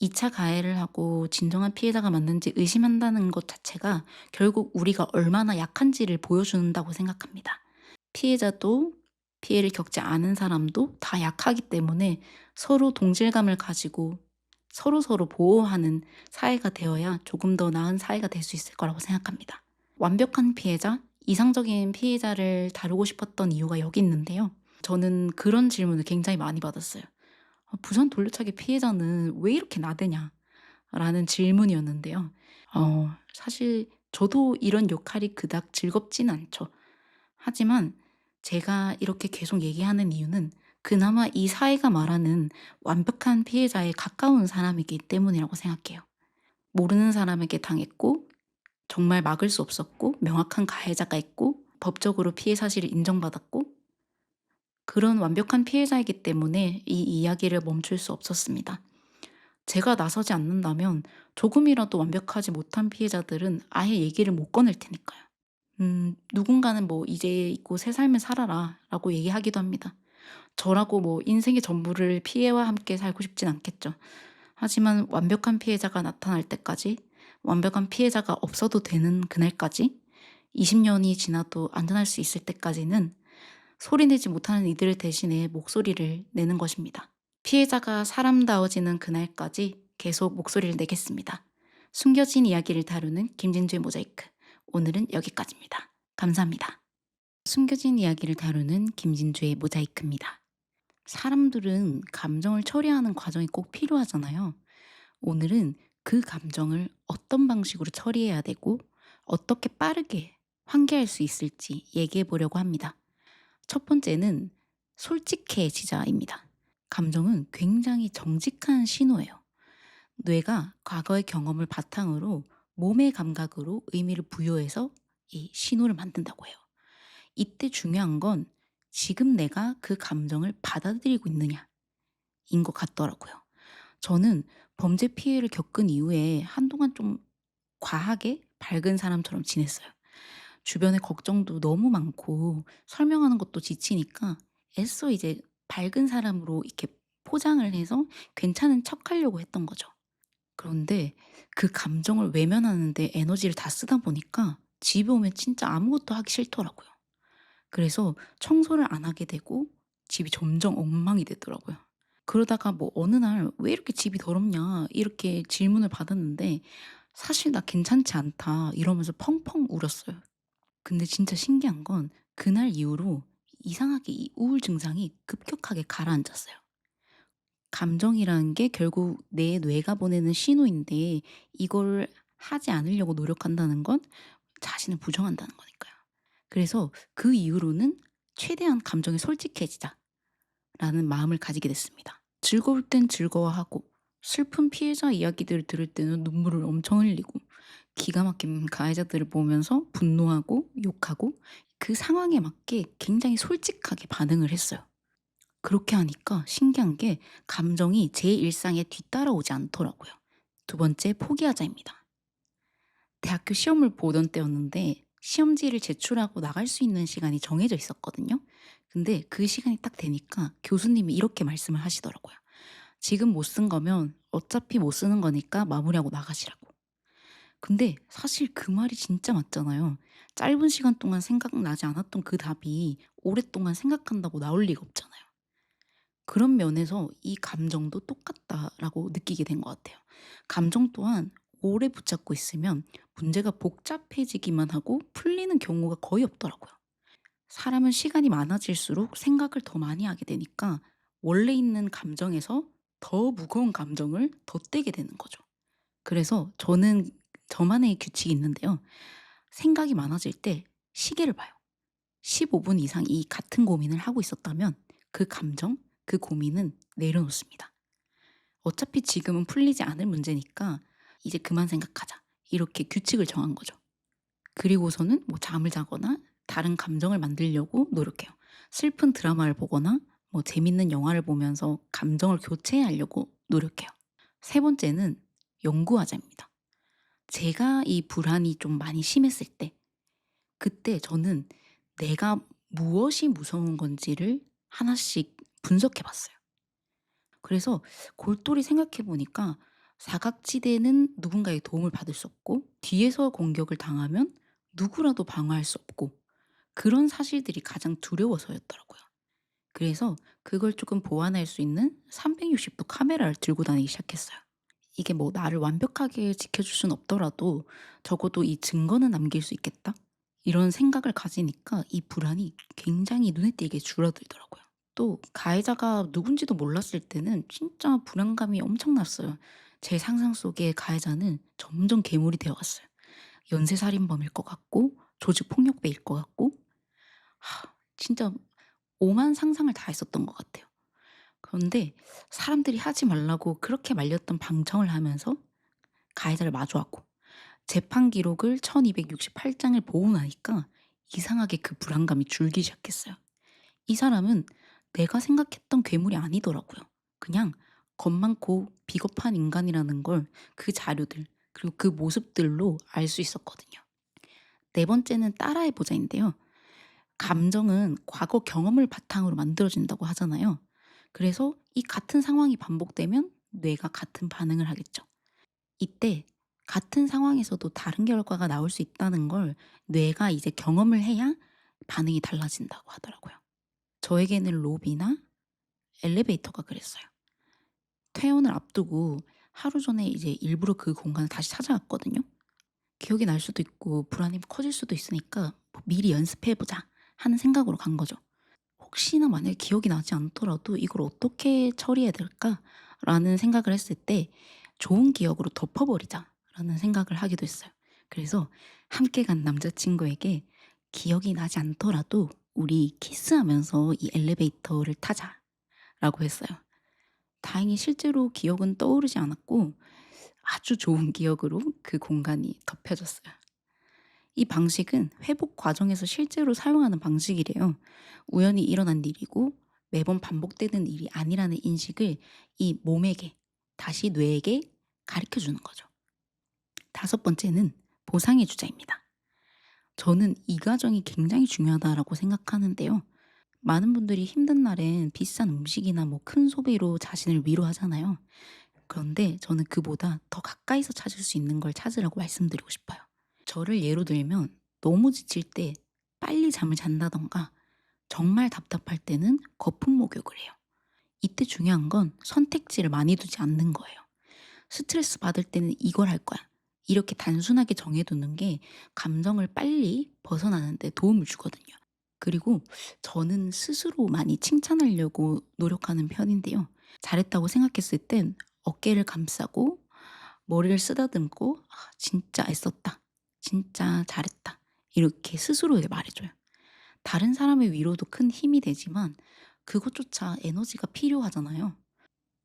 2차 가해를 하고 진정한 피해자가 맞는지 의심한다는 것 자체가 결국 우리가 얼마나 약한지를 보여준다고 생각합니다. 피해자도 피해를 겪지 않은 사람도 다 약하기 때문에 서로 동질감을 가지고 서로서로 보호하는 사회가 되어야 조금 더 나은 사회가 될 수 있을 거라고 생각합니다. 완벽한 피해자, 이상적인 피해자를 다루고 싶었던 이유가 여기 있는데요. 저는 그런 질문을 굉장히 많이 받았어요. 부산 돌려차기 피해자는 왜 이렇게 나대냐? 라는 질문이었는데요. 사실 저도 이런 역할이 그닥 즐겁진 않죠. 하지만 제가 이렇게 계속 얘기하는 이유는 그나마 이 사회가 말하는 완벽한 피해자에 가까운 사람이기 때문이라고 생각해요. 모르는 사람에게 당했고 정말 막을 수 없었고 명확한 가해자가 있고 법적으로 피해 사실을 인정받았고 그런 완벽한 피해자이기 때문에 이 이야기를 멈출 수 없었습니다. 제가 나서지 않는다면 조금이라도 완벽하지 못한 피해자들은 아예 얘기를 못 꺼낼 테니까요. 누군가는 뭐 "이제 잊고 새 삶을 살아라."라고 얘기하기도 합니다. 저라고 뭐 인생의 전부를 피해와 함께 살고 싶진 않겠죠. 하지만 완벽한 피해자가 나타날 때까지, 완벽한 피해자가 없어도 되는 그날까지, 20 년이 지나도 안전할 수 있을 때까지는 소리내지 못하는 이들을 대신해 목소리를 내는 것입니다. 피해자가 사람다워지는 그날까지 계속 목소리를 내겠습니다. 숨겨진 이야기를 다루는 김진주의 모자이크. 오늘은 여기까지입니다. 감사합니다. 숨겨진 이야기를 다루는 김진주의 모자이크입니다. 사람들은 감정을 처리하는 과정이 꼭 필요하잖아요. 오늘은 그 감정을 어떤 방식으로 처리해야 되고 어떻게 빠르게 환기할 수 있을지 얘기해 보려고 합니다. 첫 번째는 솔직해지자입니다. 감정은 굉장히 정직한 신호예요. 뇌가 과거의 경험을 바탕으로 몸의 감각으로 의미를 부여해서 이 신호를 만든다고 해요. 이때 중요한 건 지금 내가 그 감정을 받아들이고 있느냐인 것 같더라고요. 저는 범죄 피해를 겪은 이후에 한동안 좀 과하게 밝은 사람처럼 지냈어요. 주변에 걱정도 너무 많고 설명하는 것도 지치니까 애써 이제 밝은 사람으로 이렇게 포장을 해서 괜찮은 척하려고 했던 거죠. 그런데 그 감정을 외면하는 데 에너지를 다 쓰다 보니까 집에 오면 진짜 아무것도 하기 싫더라고요. 그래서 청소를 안 하게 되고 집이 점점 엉망이 되더라고요. 그러다가 뭐 어느 날 "왜 이렇게 집이 더럽냐?" 이렇게 질문을 받았는데 "사실 나 괜찮지 않다." 이러면서 펑펑 울었어요. 근데 진짜 신기한 건 그날 이후로 이상하게 이 우울 증상이 급격하게 가라앉았어요. 감정이라는 게 결국 내 뇌가 보내는 신호인데 이걸 하지 않으려고 노력한다는 건 자신을 부정한다는 거니까요. 그래서 그 이후로는 '최대한 감정에 솔직해지자.'라는 마음을 가지게 됐습니다. 즐거울 땐 즐거워하고 슬픈 피해자 이야기들을 들을 때는 눈물을 엄청 흘리고 기가 막힌 가해자들을 보면서 분노하고 욕하고 그 상황에 맞게 굉장히 솔직하게 반응을 했어요. 그렇게 하니까 신기한 게 감정이 제 일상에 뒤따라오지 않더라고요. 두 번째, 포기하자입니다. 대학교 시험을 보던 때였는데 시험지를 제출하고 나갈 수 있는 시간이 정해져 있었거든요. 근데 그 시간이 딱 되니까 교수님이 이렇게 말씀을 하시더라고요. 지금 못 쓴 거면 어차피 못 쓰는 거니까 마무리하고 나가시라고. 근데 사실 그 말이 진짜 맞잖아요. 짧은 시간 동안 생각나지 않았던 그 답이 오랫동안 생각한다고 나올 리가 없잖아요. 그런 면에서 이 감정도 똑같다라고 느끼게 된 것 같아요. 감정 또한 오래 붙잡고 있으면 문제가 복잡해지기만 하고 풀리는 경우가 거의 없더라고요. 사람은 시간이 많아질수록 생각을 더 많이 하게 되니까 원래 있는 감정에서 더 무거운 감정을 덧대게 되는 거죠. 그래서 저는 저만의 규칙이 있는데요. 생각이 많아질 때 시계를 봐요. 15분 이상 이 같은 고민을 하고 있었다면 그 감정, 그 고민은 내려놓습니다. 어차피 지금은 풀리지 않을 문제니까 이제 그만 생각하자. 이렇게 규칙을 정한 거죠. 그리고서는 뭐 잠을 자거나 다른 감정을 만들려고 노력해요. 슬픈 드라마를 보거나 뭐 재밌는 영화를 보면서 감정을 교체하려고 노력해요. 세 번째는 연구하자입니다. 제가 이 불안이 좀 많이 심했을 때, 그때 저는 내가 무엇이 무서운 건지를 하나씩 분석해 봤어요. 그래서 골똘히 생각해 보니까 사각지대는 누군가의 도움을 받을 수 없고 뒤에서 공격을 당하면 누구라도 방어할 수 없고 그런 사실들이 가장 두려워서였더라고요. 그래서 그걸 조금 보완할 수 있는 360도 카메라를 들고 다니기 시작했어요. 이게 뭐 나를 완벽하게 지켜줄 순 없더라도 적어도 이 증거는 남길 수 있겠다? 이런 생각을 가지니까 이 불안이 굉장히 눈에 띄게 줄어들더라고요. 또 가해자가 누군지도 몰랐을 때는 진짜 불안감이 엄청났어요. 제 상상 속의 가해자는 점점 괴물이 되어 갔어요. 연쇄살인범일 것 같고 조직 폭력배일 것 같고 진짜 오만 상상을 다 했었던 것 같아요. 그런데 사람들이 하지 말라고 그렇게 말렸던 방청을 하면서 가해자를 마주하고 재판 기록을 1268 장을 보고 나니까 이상하게 그 불안감이 줄기 시작했어요. 이 사람은 내가 생각했던 괴물이 아니더라고요. 그냥 겁 많고 비겁한 인간이라는 걸 그 자료들 그리고 그 모습들로 알 수 있었거든요. 네 번째는 따라해 보자인데요. 감정은 과거 경험을 바탕으로 만들어진다고 하잖아요. 그래서 이 같은 상황이 반복되면 뇌가 같은 반응을 하겠죠. 이때 같은 상황에서도 다른 결과가 나올 수 있다는 걸 뇌가 이제 경험을 해야 반응이 달라진다고 하더라고요. 저에게는 로비나 엘리베이터가 그랬어요. 퇴원을 앞두고 하루 전에 이제 일부러 그 공간을 다시 찾아갔거든요. 기억이 날 수도 있고 불안이 커질 수도 있으니까 뭐 '미리 연습해 보자.' 하는 생각으로 간 거죠. 혹시나 만약에 기억이 나지 않더라도 '이걸 어떻게 처리해야 될까?'라는 생각을 했을 때 '좋은 기억으로 덮어 버리자.'라는 생각을 하기도 했어요. 그래서 함께 간 남자친구에게 "기억이 나지 않더라도 우리 키스하면서 이 엘리베이터를 타자."라고 했어요. 다행히 실제로 기억은 떠오르지 않았고 아주 좋은 기억으로 그 공간이 덮여졌어요. 이 방식은 회복 과정에서 실제로 사용하는 방식이래요. 우연히 일어난 일이고 매번 반복되는 일이 아니라는 인식을 이 몸에게, 다시 뇌에게 가르쳐 주는 거죠. 다섯 번째는 보상의 주자입니다. 저는 이 과정이 굉장히 중요하다라고 생각하는데요. 많은 분들이 힘든 날엔 비싼 음식이나 뭐 큰 소비로 자신을 위로하잖아요. 그런데 저는 그보다 더 가까이서 찾을 수 있는 걸 찾으라고 말씀드리고 싶어요. 저를 예로 들면 너무 지칠 때 빨리 잠을 잔다던가 정말 답답할 때는 거품 목욕을 해요. 이때 중요한 건 선택지를 많이 두지 않는 거예요. 스트레스 받을 때는 이걸 할 거야. 이렇게 단순하게 정해두는 게 감정을 빨리 벗어나는 데 도움을 주거든요. 그리고 저는 스스로 많이 칭찬하려고 노력하는 편인데요. 잘했다고 생각했을 땐 어깨를 감싸고 머리를 쓰다듬고 진짜 애썼다. 진짜 잘했다." 이렇게 스스로에게 말해줘요. 다른 사람의 위로도 큰 힘이 되지만 그것조차 에너지가 필요하잖아요.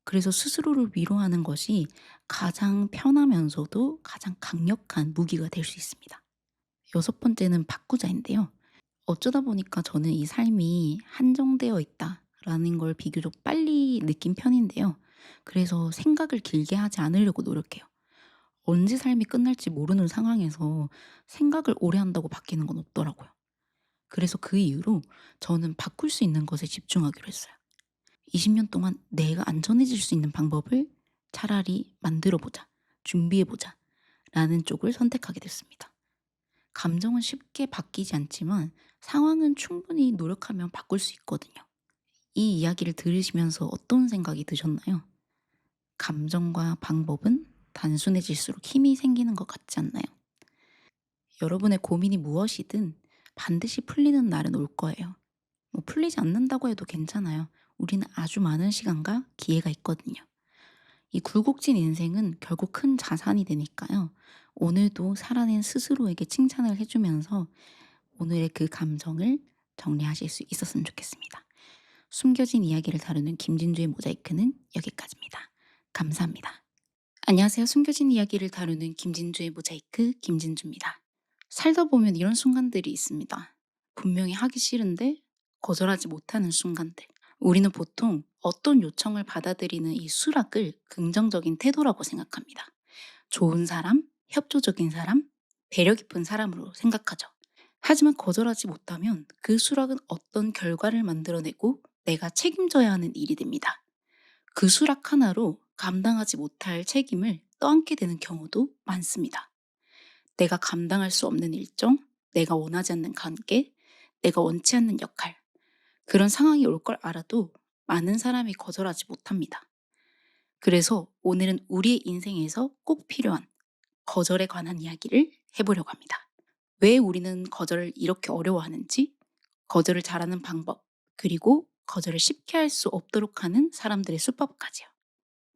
그래서 스스로를 위로하는 것이 가장 편하면서도 가장 강력한 무기가 될 수 있습니다. 여섯 번째는 바꾸자인데요. 어쩌다 보니까 저는 이 삶이 한정되어 있다 라는 걸 비교적 빨리 느낀 편인데요. 그래서 생각을 길게 하지 않으려고 노력해요. 언제 삶이 끝날지 모르는 상황에서 생각을 오래 한다고 바뀌는 건 없더라고요. 그래서 그 이후로 저는 바꿀 수 있는 것에 집중하기로 했어요. 20년 동안 내가 안전해질 수 있는 방법을 차라리 만들어 보자, 준비해 보자 라는 쪽을 선택하게 됐습니다. 감정은 쉽게 바뀌지 않지만 상황은 충분히 노력하면 바꿀 수 있거든요. 이 이야기를 들으시면서 어떤 생각이 드셨나요? 감정과 방법은 단순해질수록 힘이 생기는 것 같지 않나요? 여러분의 고민이 무엇이든 반드시 풀리는 날은 올 거예요. 뭐 풀리지 않는다고 해도 괜찮아요. 우리는 아주 많은 시간과 기회가 있거든요. 이 굴곡진 인생은 결국 큰 자산이 되니까요. 오늘도 살아낸 스스로에게 칭찬을 해주면서 오늘의 그 감정을 정리하실 수 있었으면 좋겠습니다. 숨겨진 이야기를 다루는 김진주의 모자이크는 여기까지입니다. 감사합니다. 안녕하세요. 숨겨진 이야기를 다루는 김진주의 모자이크 김진주입니다. 살다 보면 이런 순간들이 있습니다. 분명히 하기 싫은데 거절하지 못하는 순간들. 우리는 보통 어떤 요청을 받아들이는 이 수락을 긍정적인 태도라고 생각합니다. 좋은 사람, 협조적인 사람, 배려 깊은 사람으로 생각하죠. 하지만 거절하지 못하면 그 수락은 어떤 결과를 만들어내고 내가 책임져야 하는 일이 됩니다. 그 수락 하나로 감당하지 못할 책임을 떠안게 되는 경우도 많습니다. 내가 감당할 수 없는 일정, 내가 원하지 않는 관계, 내가 원치 않는 역할, 그런 상황이 올 걸 알아도 많은 사람이 거절하지 못합니다. 그래서 오늘은 우리의 인생에서 꼭 필요한 거절에 관한 이야기를 해보려고 합니다. 왜 우리는 거절을 이렇게 어려워하는지, 거절을 잘하는 방법, 그리고 거절을 쉽게 할 수 없도록 하는 사람들의 수법까지요.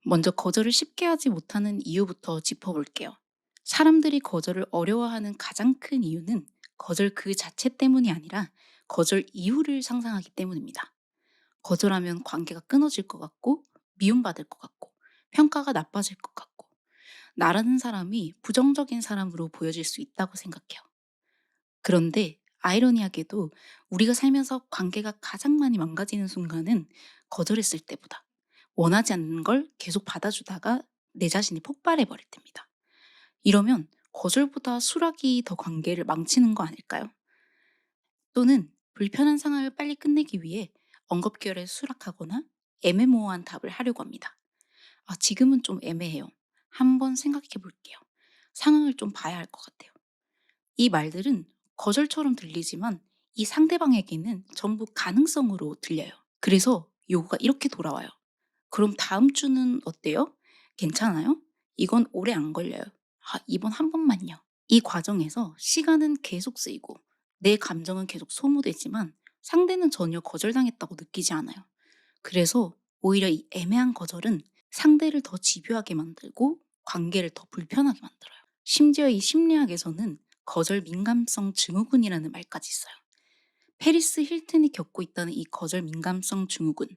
먼저 거절을 쉽게 하지 못하는 이유부터 짚어볼게요. 사람들이 거절을 어려워하는 가장 큰 이유는 거절 그 자체 때문이 아니라 거절 이유를 상상하기 때문입니다. 거절하면 관계가 끊어질 것 같고, 미움받을 것 같고, 평가가 나빠질 것 같고, 나라는 사람이 부정적인 사람으로 보여질 수 있다고 생각해요. 그런데 아이러니하게도 우리가 살면서 관계가 가장 많이 망가지는 순간은 거절했을 때보다 원하지 않는 걸 계속 받아주다가 내 자신이 폭발해 버릴 때입니다. 이러면 거절보다 수락이 더 관계를 망치는 거 아닐까요? 또는 불편한 상황을 빨리 끝내기 위해 언급결에 수락하거나 애매모호한 답을 하려고 합니다. 아, 지금은 좀 애매해요. 한번 생각해 볼게요. 상황을 좀 봐야 할 것 같아요. 이 말들은 거절처럼 들리지만 이 상대방에게는 전부 가능성으로 들려요. 그래서 요구가 이렇게 돌아와요. 그럼 다음 주는 어때요? 괜찮아요? 이건 오래 안 걸려요. 아, 이번 한 번만요. 이 과정에서 시간은 계속 쓰이고 내 감정은 계속 소모되지만 상대는 전혀 거절당했다고 느끼지 않아요. 그래서 오히려 이 애매한 거절은 상대를 더 집요하게 만들고 관계를 더 불편하게 만들어요. 심지어 이 심리학에서는 거절 민감성 증후군이라는 말까지 있어요. 페리스 힐튼이 겪고 있다는 이 거절 민감성 증후군,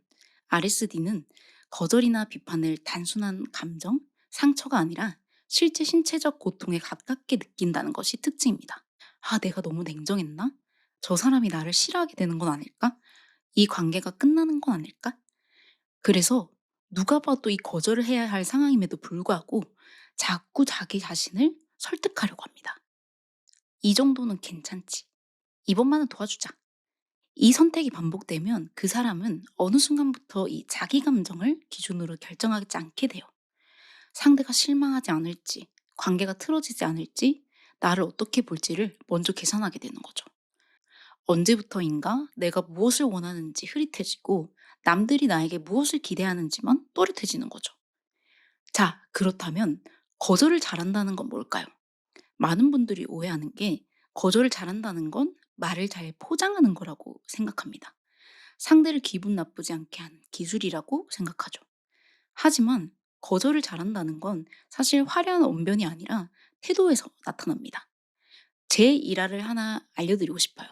RSD는 거절이나 비판을 단순한 감정, 상처가 아니라 실제 신체적 고통에 가깝게 느낀다는 것이 특징입니다. 아, 내가 너무 냉정했나? 저 사람이 나를 싫어하게 되는 건 아닐까? 이 관계가 끝나는 건 아닐까? 그래서 누가 봐도 이 거절을 해야 할 상황임에도 불구하고 자꾸 자기 자신을 설득하려고 합니다. 이 정도는 괜찮지. 이번만은 도와주자. 이 선택이 반복되면 그 사람은 어느 순간부터 이 자기 감정을 기준으로 결정하지 않게 돼요. 상대가 실망하지 않을지, 관계가 틀어지지 않을지, 나를 어떻게 볼지를 먼저 계산하게 되는 거죠. 언제부터인가 내가 무엇을 원하는지 흐릿해지고 남들이 나에게 무엇을 기대하는지만 또렷해지는 거죠. 자, 그렇다면 거절을 잘한다는 건 뭘까요? 많은 분들이 오해하는 게 거절을 잘한다는 건 말을 잘 포장하는 거라고 생각합니다. 상대를 기분 나쁘지 않게 하는 기술이라고 생각하죠. 하지만 거절을 잘한다는 건 사실 화려한 언변이 아니라 태도에서 나타납니다. 제 일화를 하나 알려드리고 싶어요.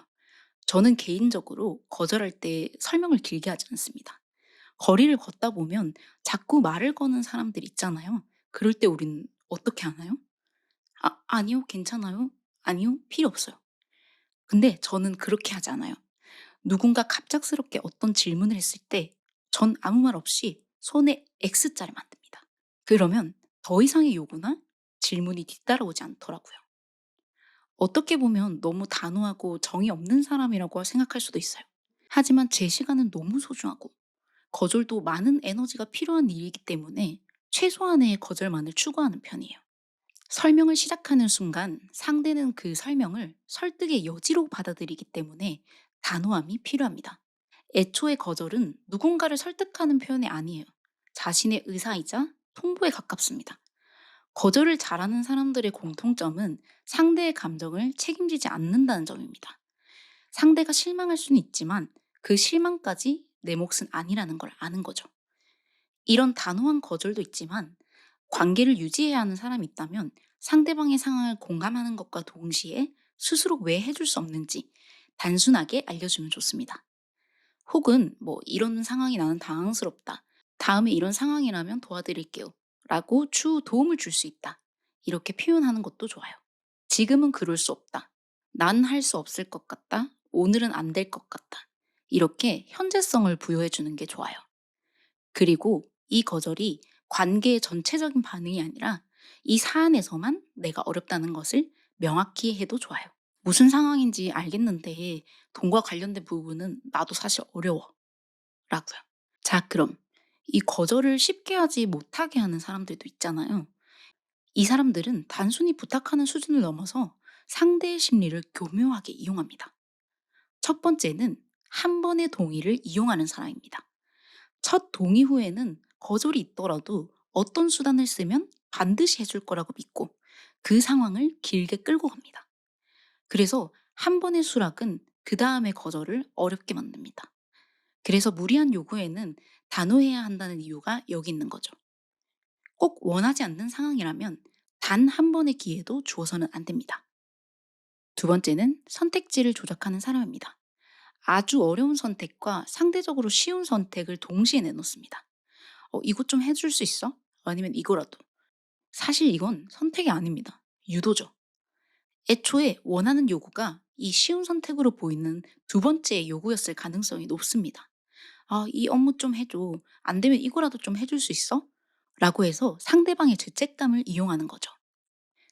저는 개인적으로 거절할 때 설명을 길게 하지 않습니다. 거리를 걷다 보면 자꾸 말을 거는 사람들 있잖아요. 그럴 때 우리는 어떻게 하나요? 아, 아니요, 괜찮아요. 아니요, 필요 없어요. 근데 저는 그렇게 하지 않아요. 누군가 갑작스럽게 어떤 질문을 했을 때 전 아무 말 없이 손에 X자를 만듭니다. 그러면 더 이상의 요구나 질문이 뒤따라오지 않더라고요. 어떻게 보면 너무 단호하고 정이 없는 사람이라고 생각할 수도 있어요. 하지만 제 시간은 너무 소중하고 거절도 많은 에너지가 필요한 일이기 때문에 최소한의 거절만을 추구하는 편이에요. 설명을 시작하는 순간 상대는 그 설명을 설득의 여지로 받아들이기 때문에 단호함이 필요합니다. 애초에 거절은 누군가를 설득하는 표현이 아니에요. 자신의 의사이자 통보에 가깝습니다. 거절을 잘하는 사람들의 공통점은 상대의 감정을 책임지지 않는다는 점입니다. 상대가 실망할 수는 있지만 그 실망까지 내 몫은 아니라는 걸 아는 거죠. 이런 단호한 거절도 있지만 관계를 유지해야 하는 사람이 있다면 상대방의 상황을 공감하는 것과 동시에 스스로 왜 해줄 수 없는지 단순하게 알려주면 좋습니다. 혹은 이런 상황이 나는 당황스럽다. 다음에 이런 상황이라면 도와드릴게요. 라고 추후 도움을 줄 수 있다. 이렇게 표현하는 것도 좋아요. 지금은 그럴 수 없다. 난 할 수 없을 것 같다. 오늘은 안 될 것 같다. 이렇게 현재성을 부여해 주는 게 좋아요. 그리고 이 거절이 관계의 전체적인 반응이 아니라 이 사안에서만 내가 어렵다는 것을 명확히 해도 좋아요. 무슨 상황인지 알겠는데 돈과 관련된 부분은 나도 사실 어려워. 라고요. 자, 그럼 이 거절을 쉽게 하지 못하게 하는 사람들도 있잖아요. 이 사람들은 단순히 부탁하는 수준을 넘어서 상대의 심리를 교묘하게 이용합니다. 첫 번째는 한 번의 동의를 이용하는 사람입니다. 첫 동의 후에는 거절이 있더라도 어떤 수단을 쓰면 반드시 해줄 거라고 믿고 그 상황을 길게 끌고 갑니다. 그래서 한 번의 수락은 그 다음의 거절을 어렵게 만듭니다. 그래서 무리한 요구에는 단호해야 한다는 이유가 여기 있는 거죠. 꼭 원하지 않는 상황이라면 단 한 번의 기회도 주어서는 안 됩니다. 두 번째는 선택지를 조작하는 사람입니다. 아주 어려운 선택과 상대적으로 쉬운 선택을 동시에 내놓습니다. 이것 좀 해줄 수 있어? 아니면 이거라도. 사실 이건 선택이 아닙니다. 유도죠. 애초에 원하는 요구가 이 쉬운 선택으로 보이는 두 번째 요구였을 가능성이 높습니다. 이 업무 좀 해줘. 안 되면 이거라도 좀 해줄 수 있어? 라고 해서 상대방의 죄책감을 이용하는 거죠.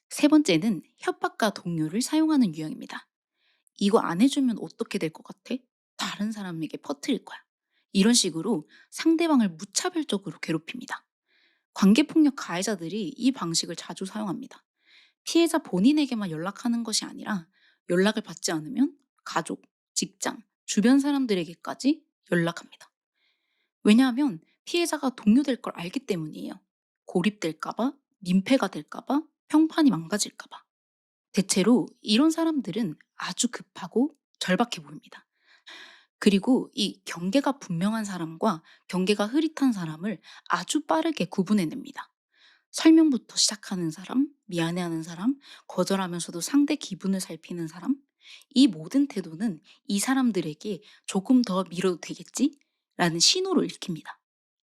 세 번째는 협박과 동요를 사용하는 유형입니다. 이거 안 해주면 어떻게 될 것 같아? 다른 사람에게 퍼뜨릴 거야. 이런 식으로 상대방을 무차별적으로 괴롭힙니다. 관계폭력 가해자들이 이 방식을 자주 사용합니다. 피해자 본인에게만 연락하는 것이 아니라 연락을 받지 않으면 가족, 직장, 주변 사람들에게까지 연락합니다. 왜냐하면 피해자가 동요될 걸 알기 때문이에요. 고립될까봐, 민폐가 될까봐, 평판이 망가질까봐. 대체로 이런 사람들은 아주 급하고 절박해 보입니다. 그리고 이 경계가 분명한 사람과 경계가 흐릿한 사람을 아주 빠르게 구분해냅니다. 설명부터 시작하는 사람, 미안해하는 사람, 거절하면서도 상대 기분을 살피는 사람, 이 모든 태도는 이 사람들에게 조금 더 미뤄도 되겠지? 라는 신호를 읽힙니다.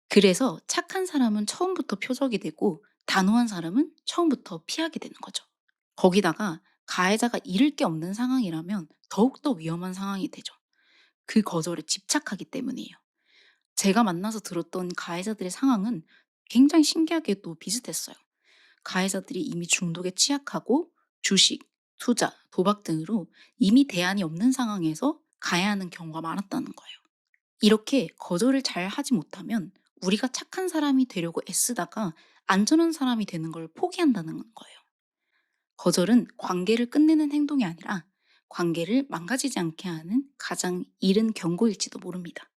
그래서 착한 사람은 처음부터 표적이 되고 단호한 사람은 처음부터 피하게 되는 거죠. 거기다가 가해자가 잃을 게 없는 상황이라면 더욱더 위험한 상황이 되죠. 그 거절에 집착하기 때문이에요. 제가 만나서 들었던 가해자들의 상황은 굉장히 신기하게도 비슷했어요. 가해자들이 이미 중독에 취약하고 주식, 투자, 도박 등으로 이미 대안이 없는 상황에서 가해야 하는 경우가 많았다는 거예요. 이렇게 거절을 잘 하지 못하면 우리가 착한 사람이 되려고 애쓰다가 안전한 사람이 되는 걸 포기한다는 거예요. 거절은 관계를 끝내는 행동이 아니라 관계를 망가지지 않게 하는 가장 이른 경고일지도 모릅니다.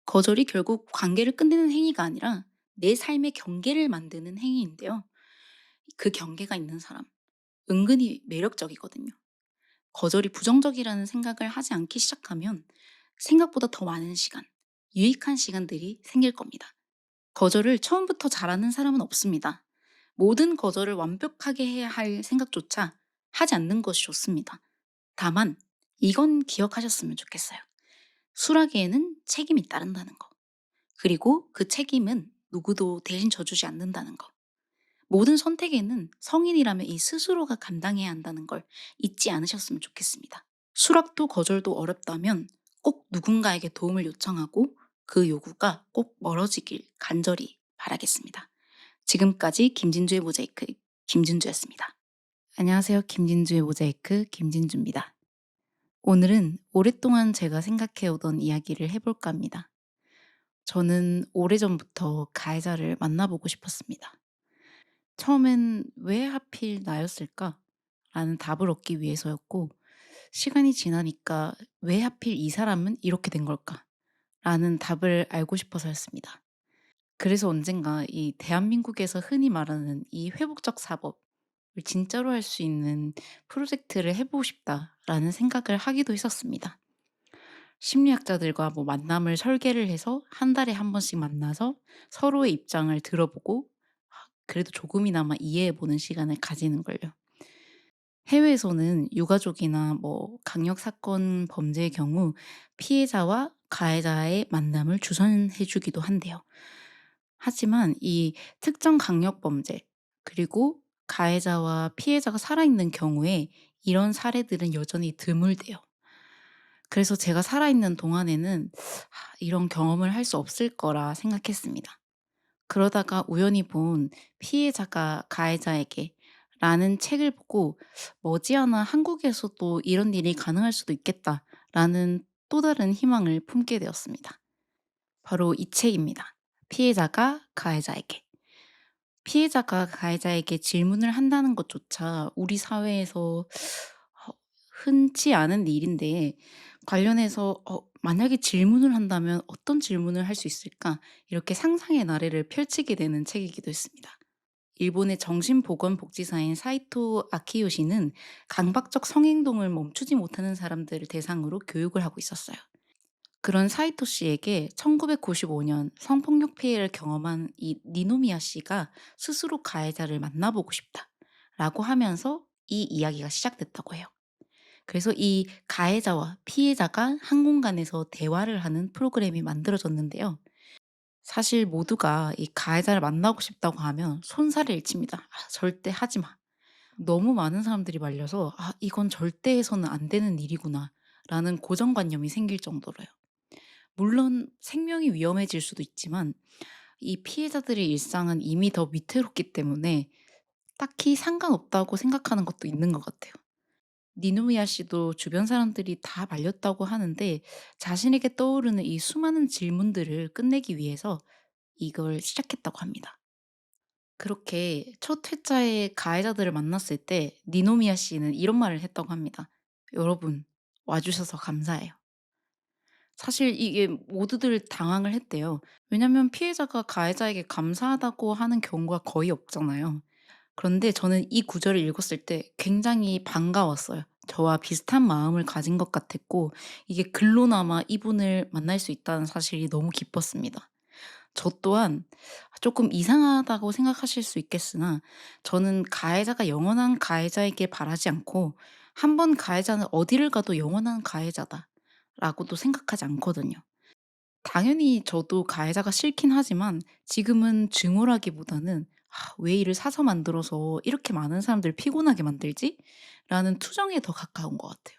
거절이 결국 관계를 끝내는 행위가 아니라 내 삶의 경계를 만드는 행위인데요. 그 경계가 있는 사람, 은근히 매력적이거든요. 거절이 부정적이라는 생각을 하지 않기 시작하면 생각보다 더 많은 시간, 유익한 시간들이 생길 겁니다. 거절을 처음부터 잘하는 사람은 없습니다. 모든 거절을 완벽하게 해야 할 생각조차 하지 않는 것이 좋습니다. 다만 이건 기억하셨으면 좋겠어요. 수락에는 책임이 따른다는 거. 그리고 그 책임은 누구도 대신 져주지 않는다는 거. 모든 선택에는 성인이라면 이 스스로가 감당해야 한다는 걸 잊지 않으셨으면 좋겠습니다. 수락도 거절도 어렵다면 꼭 누군가에게 도움을 요청하고 그 요구가 꼭 멀어지길 간절히 바라겠습니다. 지금까지 김진주의 모자이크 김진주였습니다. 안녕하세요. 김진주의 모자이크 김진주입니다. 오늘은 오랫동안 제가 생각해 오던 이야기를 해볼까 합니다. 저는 오래전부터 가해자를 만나보고 싶었습니다. 처음엔 '왜 하필 나였을까?' 라는 답을 얻기 위해서였고, 시간이 지나니까 '왜 하필 이 사람은 이렇게 된 걸까?' 라는 답을 알고 싶어서였습니다. 그래서 언젠가 이 대한민국에서 흔히 말하는 이 회복적 사법을 진짜로 할 수 있는 프로젝트를 해 보고 싶다라는 생각을 하기도 했었습니다. 심리학자들과 뭐 만남을 설계를 해서 한 달에 한 번씩 만나서 서로의 입장을 들어보고 그래도 조금이나마 이해해 보는 시간을 가지는 걸요. 해외에서는 유가족이나 뭐 강력 사건 범죄의 경우 피해자와 가해자의 만남을 주선해 주기도 한대요. 하지만 이 특정 강력 범죄 그리고 가해자와 피해자가 살아있는 경우에 이런 사례들은 여전히 드물대요. 그래서 제가 살아있는 동안에는 이런 경험을 할 수 없을 거라 생각했습니다. 그러다가 우연히 본 피해자가 가해자에게 라는 책을 보고 머지않아 한국에서도 이런 일이 가능할 수도 있겠다라는 또 다른 희망을 품게 되었습니다. 바로 이 책입니다. 피해자가 가해자에게. 피해자가 가해자에게 질문을 한다는 것조차 우리 사회에서 흔치 않은 일인데, 관련해서 '만약에 질문을 한다면 어떤 질문을 할 수 있을까?' 이렇게 상상의 나래를 펼치게 되는 책이기도 했습니다. 일본의 정신보건복지사인 사이토 아키요시는 강박적 성행동을 멈추지 못하는 사람들을 대상으로 교육을 하고 있었어요. 그런 사이토 씨에게 1995년 성폭력 피해를 경험한 이 니노미야 씨가 스스로 가해자를 만나보고 싶다라고 하면서 이 이야기가 시작됐다고 해요. 그래서 이 가해자와 피해자가 한 공간에서 대화를 하는 프로그램이 만들어졌는데요. 사실 모두가 이 가해자를 만나고 싶다고 하면 손살을 일칩니다. '아 절대 하지 마.' 너무 많은 사람들이 말려서 '아 이건 절대 해서는 안 되는 일이구나.'라는 고정관념이 생길 정도로요. 물론 생명이 위험해질 수도 있지만 이 피해자들의 일상은 이미 더 위태롭기 때문에 딱히 상관없다고 생각하는 것도 있는 것 같아요. 니누미야 씨도 주변 사람들이 다 말렸다고 하는데 자신에게 떠오르는 이 수많은 질문들을 끝내기 위해서 이걸 시작했다고 합니다. 그렇게 첫 회차의 가해자들을 만났을 때 니노미야 씨는 이런 말을 했다고 합니다. "여러분, 와주셔서 감사해요." 사실 이게 모두들 당황을 했대요. 왜냐면 피해자가 가해자에게 감사하다고 하는 경우가 거의 없잖아요. 그런데 저는 이 구절을 읽었을 때 굉장히 반가웠어요. 저와 비슷한 마음을 가진 것 같았고, 이게 글로나마 이분을 만날 수 있다는 사실이 너무 기뻤습니다. 저 또한 조금 이상하다고 생각하실 수 있겠으나 저는 가해자가 영원한 가해자이길 바라지 않고, 한 번 가해자는 어디를 가도 영원한 가해자다라고도 생각하지 않거든요. 당연히 저도 가해자가 싫긴 하지만 지금은 증오라기보다는 '아 왜 이를 사서 만들어서 이렇게 많은 사람들을 피곤하게 만들지?' 라는 투정에 더 가까운 것 같아요.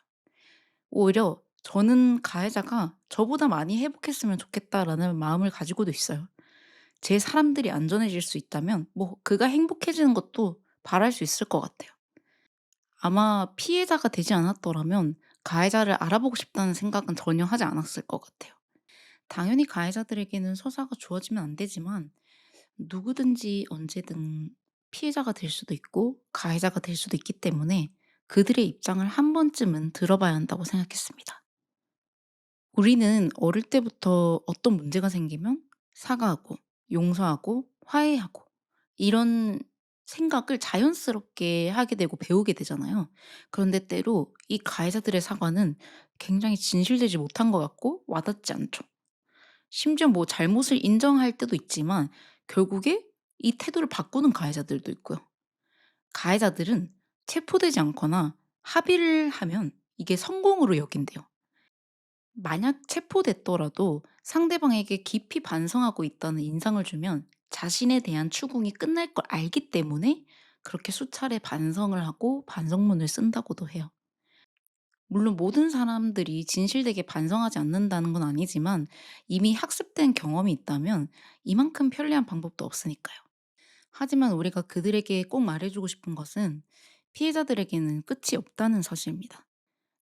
오히려 저는 가해자가 '저보다 많이 회복했으면 좋겠다.'라는 마음을 가지고도 있어요. 제 사람들이 안전해질 수 있다면 뭐 그가 행복해지는 것도 바랄 수 있을 것 같아요. 아마 피해자가 되지 않았더라면 가해자를 알아보고 싶다는 생각은 전혀 하지 않았을 것 같아요. 당연히 가해자들에게는 서사가 주어지면 안 되지만 누구든지 언제든 피해자가 될 수도 있고 가해자가 될 수도 있기 때문에 그들의 입장을 한 번쯤은 들어봐야 한다고 생각했습니다. 우리는 어릴 때부터 어떤 문제가 생기면 사과하고 용서하고 화해하고 이런 생각을 자연스럽게 하게 되고 배우게 되잖아요. 그런데 때로 이 가해자들의 사과는 굉장히 진실되지 못한 것 같고 와닿지 않죠. 심지어 뭐 잘못을 인정할 때도 있지만 결국에 이 태도를 바꾸는 가해자들도 있고요. 가해자들은 체포되지 않거나 합의를 하면 이게 성공으로 여긴대요. 만약 체포됐더라도 상대방에게 깊이 반성하고 있다는 인상을 주면 자신에 대한 추궁이 끝날 걸 알기 때문에 그렇게 수차례 반성을 하고 반성문을 쓴다고도 해요. 물론 모든 사람들이 진실되게 반성하지 않는다는 건 아니지만 이미 학습된 경험이 있다면 이만큼 편리한 방법도 없으니까요. 하지만 우리가 그들에게 꼭 말해주고 싶은 것은 피해자들에게는 끝이 없다는 사실입니다.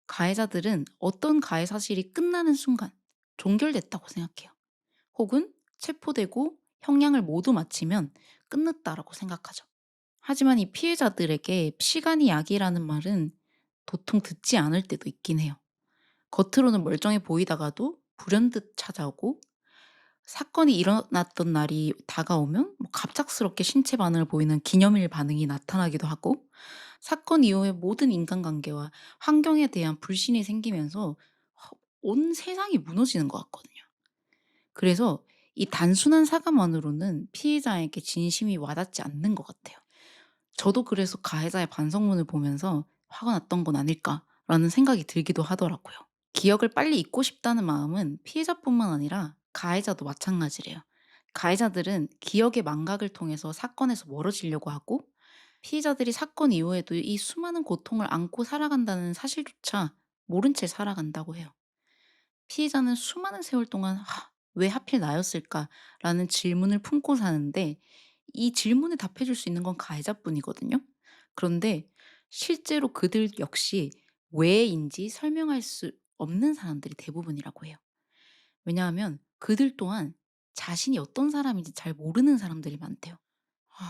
가해자들은 어떤 가해 사실이 끝나는 순간 종결됐다고 생각해요. 혹은 체포되고 형량을 모두 마치면 끝났다라고 생각하죠. 하지만 이 피해자들에게 시간이 약이라는 말은 도통 듣지 않을 때도 있긴 해요. 겉으로는 멀쩡해 보이다가도 불현듯 찾아오고, 사건이 일어났던 날이 다가오면 뭐 갑작스럽게 신체 반응을 보이는 기념일 반응이 나타나기도 하고, 사건 이후에 모든 인간관계와 환경에 대한 불신이 생기면서 온 세상이 무너지는 것 같거든요. 그래서 이 단순한 사과만으로는 피해자에게 진심이 와닿지 않는 것 같아요. 저도 그래서 가해자의 반성문을 보면서 화가 났던 건 아닐까라는 생각이 들기도 하더라고요. 기억을 빨리 잊고 싶다는 마음은 피해자뿐만 아니라 가해자도 마찬가지래요. 가해자들은 기억의 망각을 통해서 사건에서 멀어지려고 하고, 피해자들이 사건 이후에도 이 수많은 고통을 안고 살아간다는 사실조차 모른 채 살아간다고 해요. 피해자는 수많은 세월 동안 '왜 하필 나였을까?'라는 질문을 품고 사는데, 이 질문에 답해 줄 수 있는 건 가해자뿐이거든요. 그런데 실제로 그들 역시 왜인지 설명할 수 없는 사람들이 대부분이라고 해요. 왜냐하면 그들 또한 자신이 어떤 사람인지 잘 모르는 사람들이 많대요.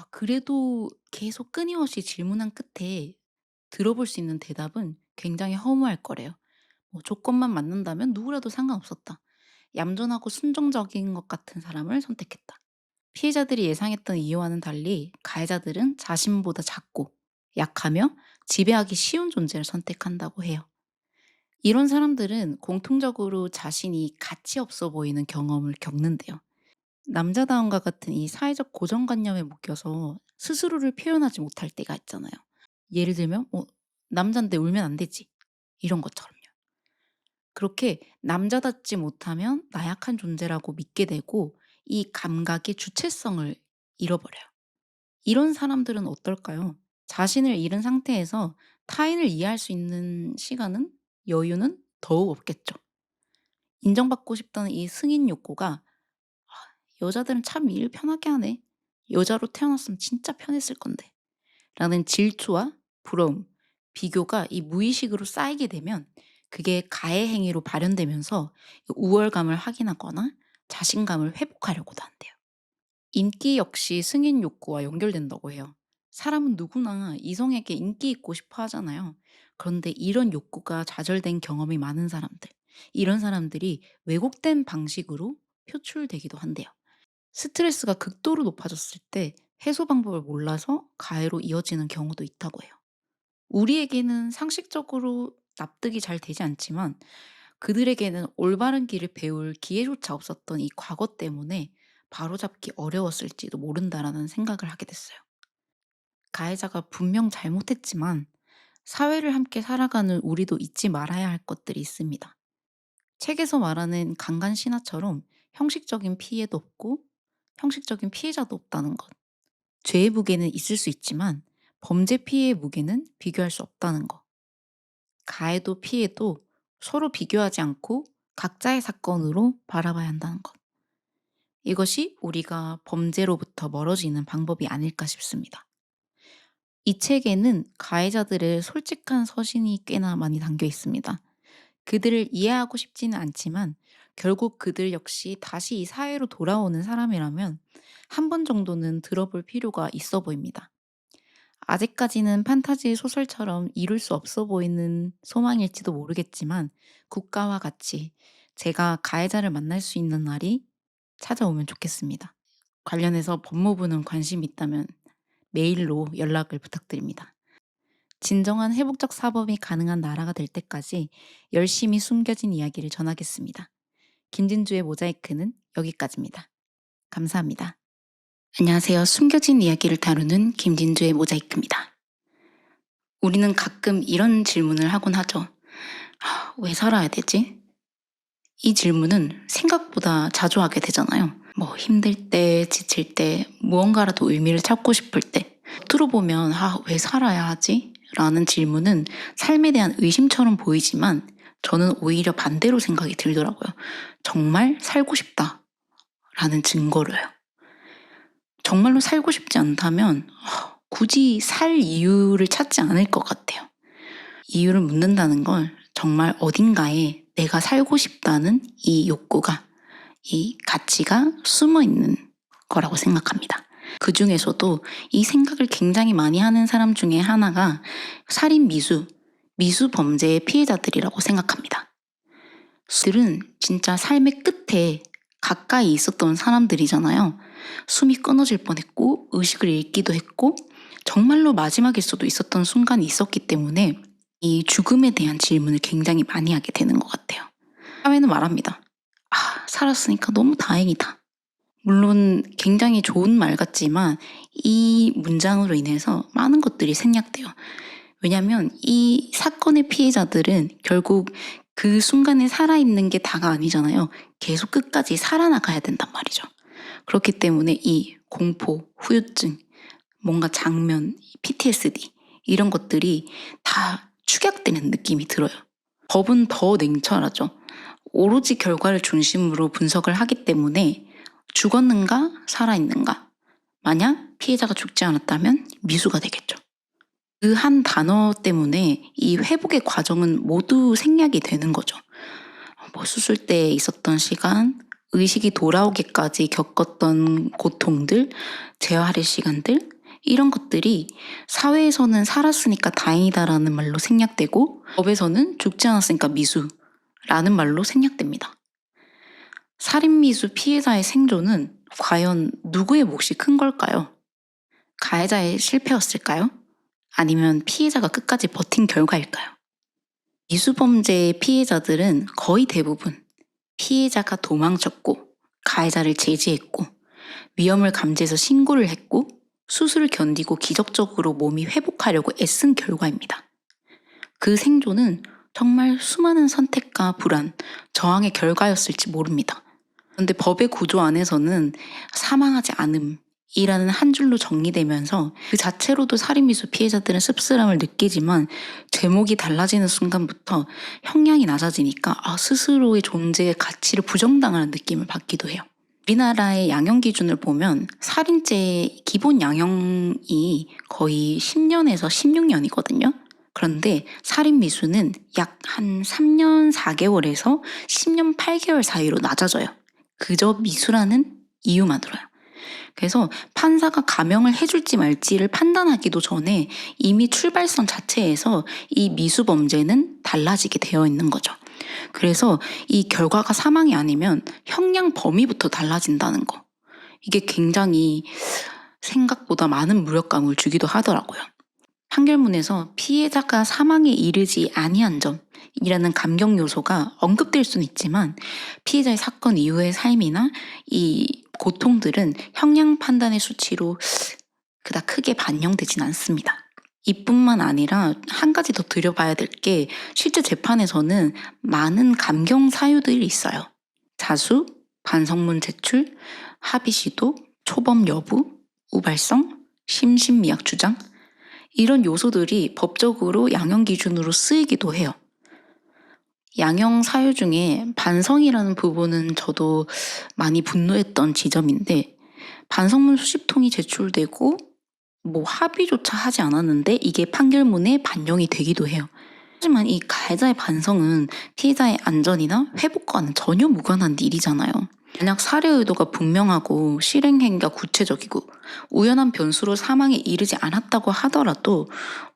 그래도 계속 끊임없이 질문한 끝에 들어볼 수 있는 대답은 굉장히 허무할 거래요. 뭐 조건만 맞는다면 누구라도 상관없었다. 얌전하고 순종적인 것 같은 사람을 선택했다. 피해자들이 예상했던 이유와는 달리 가해자들은 자신보다 작고 약하며 지배하기 쉬운 존재를 선택한다고 해요. 이런 사람들은 공통적으로 자신이 가치 없어 보이는 경험을 겪는데요. 남자다움과 같은 이 사회적 고정관념에 묶여서 스스로를 표현하지 못할 때가 있잖아요. 예를 들면 남잔데 울면 안 되지. 이런 것처럼요. 그렇게 남자답지 못하면 나약한 존재라고 믿게 되고, 이 감각의 주체성을 잃어버려요. 이런 사람들은 어떨까요? 자신을 잃은 상태에서 타인을 이해할 수 있는 시간은, 여유는 더욱 없겠죠. 인정받고 싶다는 이 승인 욕구가 '여자들은 참 일 편하게 하네. 여자로 태어났으면 진짜 편했을 건데.' 라는 질투와 부러움, 비교가 이 무의식으로 쌓이게 되면 그게 가해 행위로 발현되면서 우월감을 확인하거나 자신감을 회복하려고도 한대요. 인기 역시 승인 욕구와 연결된다고 해요. 사람은 누구나 이성에게 인기 있고 싶어 하잖아요. 그런데 이런 욕구가 좌절된 경험이 많은 사람들, 이런 사람들이 왜곡된 방식으로 표출되기도 한대요. 스트레스가 극도로 높아졌을 때 해소 방법을 몰라서 가해로 이어지는 경우도 있다고 해요. 우리에게는 상식적으로 납득이 잘 되지 않지만 그들에게는 올바른 길을 배울 기회조차 없었던 이 과거 때문에 바로잡기 어려웠을지도 모른다라는 생각을 하게 됐어요. 가해자가 분명 잘못했지만 사회를 함께 살아가는 우리도 잊지 말아야 할 것들이 있습니다. 책에서 말하는 강간 신화처럼 형식적인 피해도 없고 형식적인 피해자도 없다는 것. 죄의 무게는 있을 수 있지만 범죄 피해의 무게는 비교할 수 없다는 것. 가해도 피해도 서로 비교하지 않고 각자의 사건으로 바라봐야 한다는 것. 이것이 우리가 범죄로부터 멀어지는 방법이 아닐까 싶습니다. 이 책에는 가해자들의 솔직한 서신이 꽤나 많이 담겨 있습니다. 그들을 이해하고 싶지는 않지만 결국 그들 역시 다시 이 사회로 돌아오는 사람이라면 한 번 정도는 들어볼 필요가 있어 보입니다. 아직까지는 판타지 소설처럼 이룰 수 없어 보이는 소망일지도 모르겠지만 국가와 같이 제가 가해자를 만날 수 있는 날이 찾아오면 좋겠습니다. 관련해서 법무부는 관심이 있다면 메일로 연락을 부탁드립니다. 진정한 회복적 사법이 가능한 나라가 될 때까지 열심히 숨겨진 이야기를 전하겠습니다. 김진주의 모자이크는 여기까지입니다. 감사합니다. 안녕하세요. 숨겨진 이야기를 다루는 김진주의 모자이크입니다. 우리는 가끔 이런 질문을 하곤 하죠. 왜 살아야 되지? 이 질문은 생각보다 자주 하게 되잖아요. 뭐 힘들 때, 지칠 때, 무언가라도 의미를 찾고 싶을 때 겉으로 보면 왜 살아야 하지? 라는 질문은 삶에 대한 의심처럼 보이지만 저는 오히려 반대로 생각이 들더라고요. 정말 살고 싶다 라는 증거로요. 정말로 살고 싶지 않다면 굳이 살 이유를 찾지 않을 것 같아요. 이유를 묻는다는 건 정말 어딘가에 내가 살고 싶다는 이 욕구가, 이 가치가 숨어 있는 거라고 생각합니다. 그 중에서도 이 생각을 굉장히 많이 하는 사람 중에 하나가 살인 미수 범죄의 피해자들이라고 생각합니다. 들은 진짜 삶의 끝에 가까이 있었던 사람들이잖아요. 숨이 끊어질 뻔했고 의식을 잃기도 했고 정말로 마지막일 수도 있었던 순간이 있었기 때문에 이 죽음에 대한 질문을 굉장히 많이 하게 되는 것 같아요. 사회는 말합니다. 살았으니까 너무 다행이다. 물론 굉장히 좋은 말 같지만 이 문장으로 인해서 많은 것들이 생략돼요. 왜냐하면 이 사건의 피해자들은 결국 그 순간에 살아있는 게 다가 아니잖아요. 계속 끝까지 살아나가야 된단 말이죠. 그렇기 때문에 이 공포, 후유증, 뭔가 장면, PTSD 이런 것들이 다 축약되는 느낌이 들어요. 법은 더 냉철하죠. 오로지 결과를 중심으로 분석을 하기 때문에 죽었는가 살아있는가, 만약 피해자가 죽지 않았다면 미수가 되겠죠. 그 한 단어 때문에 이 회복의 과정은 모두 생략이 되는 거죠. 수술 때 있었던 시간, 의식이 돌아오기까지 겪었던 고통들, 재활의 시간들, 이런 것들이 사회에서는 살았으니까 다행이다라는 말로 생략되고 법에서는 죽지 않았으니까 미수라는 말로 생략됩니다. 살인미수 피해자의 생존은 과연 누구의 몫이 큰 걸까요? 가해자의 실패였을까요? 아니면 피해자가 끝까지 버틴 결과일까요? 미수범죄의 피해자들은 거의 대부분 피해자가 도망쳤고 가해자를 제지했고 위험을 감지해서 신고를 했고 수술을 견디고 기적적으로 몸이 회복하려고 애쓴 결과입니다. 그 생존은 정말 수많은 선택과 불안, 저항의 결과였을지 모릅니다. 그런데 법의 구조 안에서는 사망하지 않음이라는 한 줄로 정리되면서 그 자체로도 살인미수 피해자들은 씁쓸함을 느끼지만 제목이 달라지는 순간부터 형량이 낮아지니까 스스로의 존재의 가치를 부정당하는 느낌을 받기도 해요. 우리나라의 양형 기준을 보면 살인죄의 기본 양형이 거의 10년에서 16년이거든요. 그런데 살인미수는 약 한 3년 4개월에서 10년 8개월 사이로 낮아져요. 그저 미수라는 이유만으로요. 그래서 판사가 감형을 해줄지 말지를 판단하기도 전에 이미 출발선 자체에서 이 미수 범죄는 달라지게 되어 있는 거죠. 그래서 이 결과가 사망이 아니면 형량 범위부터 달라진다는 거. 이게 굉장히 생각보다 많은 무력감을 주기도 하더라고요. 판결문에서 피해자가 사망에 이르지 아니한 점이라는 감경 요소가 언급될 수는 있지만 피해자의 사건 이후의 삶이나 이 고통들은 형량 판단의 수치로 그닥 크게 반영되진 않습니다. 이뿐만 아니라 한 가지 더 들여봐야 될 게 실제 재판에서는 많은 감경 사유들이 있어요. 자수, 반성문 제출, 합의 시도, 초범 여부, 우발성, 심신미약 주장 이런 요소들이 법적으로 양형 기준으로 쓰이기도 해요. 양형 사유 중에 반성이라는 부분은 저도 많이 분노했던 지점인데 반성문 수십 통이 제출되고 합의조차 하지 않았는데 이게 판결문에 반영이 되기도 해요. 하지만 이 가해자의 반성은 피해자의 안전이나 회복과는 전혀 무관한 일이잖아요. 만약 살해 의도가 분명하고 실행 행위가 구체적이고 우연한 변수로 사망에 이르지 않았다고 하더라도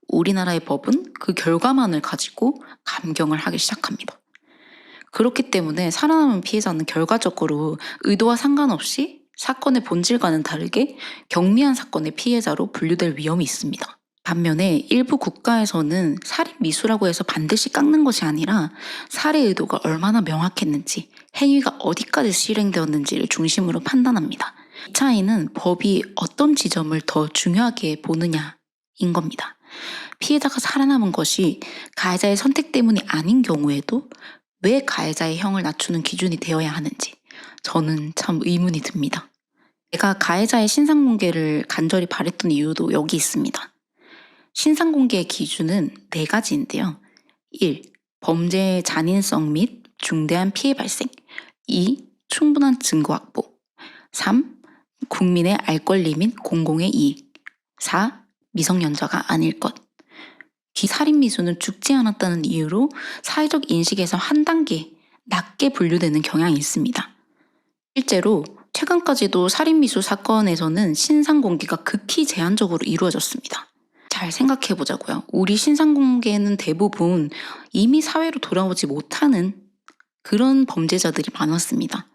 우리나라의 법은 그 결과만을 가지고 감경을 하기 시작합니다. 그렇기 때문에 살아남은 피해자는 결과적으로 의도와 상관없이 사건의 본질과는 다르게 경미한 사건의 피해자로 분류될 위험이 있습니다. 반면에 일부 국가에서는 살인 미수라고 해서 반드시 깎는 것이 아니라 살해 의도가 얼마나 명확했는지, 행위가 어디까지 실행되었는지를 중심으로 판단합니다. 이 차이는 법이 어떤 지점을 더 중요하게 보느냐인 겁니다. 피해자가 살아남은 것이 가해자의 선택 때문이 아닌 경우에도 왜 가해자의 형을 낮추는 기준이 되어야 하는지 저는 참 의문이 듭니다. 제가 가해자의 신상 공개를 간절히 바랬던 이유도 여기 있습니다. 신상공개의 기준은 네 가지인데요. 1. 범죄의 잔인성 및 중대한 피해 발생. 2. 충분한 증거 확보. 3. 국민의 알 권리 및 공공의 이익. 4. 미성년자가 아닐 것. 살인미수는 죽지 않았다는 이유로 사회적 인식에서 한 단계 낮게 분류되는 경향이 있습니다. 실제로 최근까지도 살인미수 사건에서는 신상공개가 극히 제한적으로 이루어졌습니다. 잘 생각해 보자고요. 우리 신상공개는 대부분 이미 사회로 돌아오지 못하는 그런 범죄자들이 많았습니다.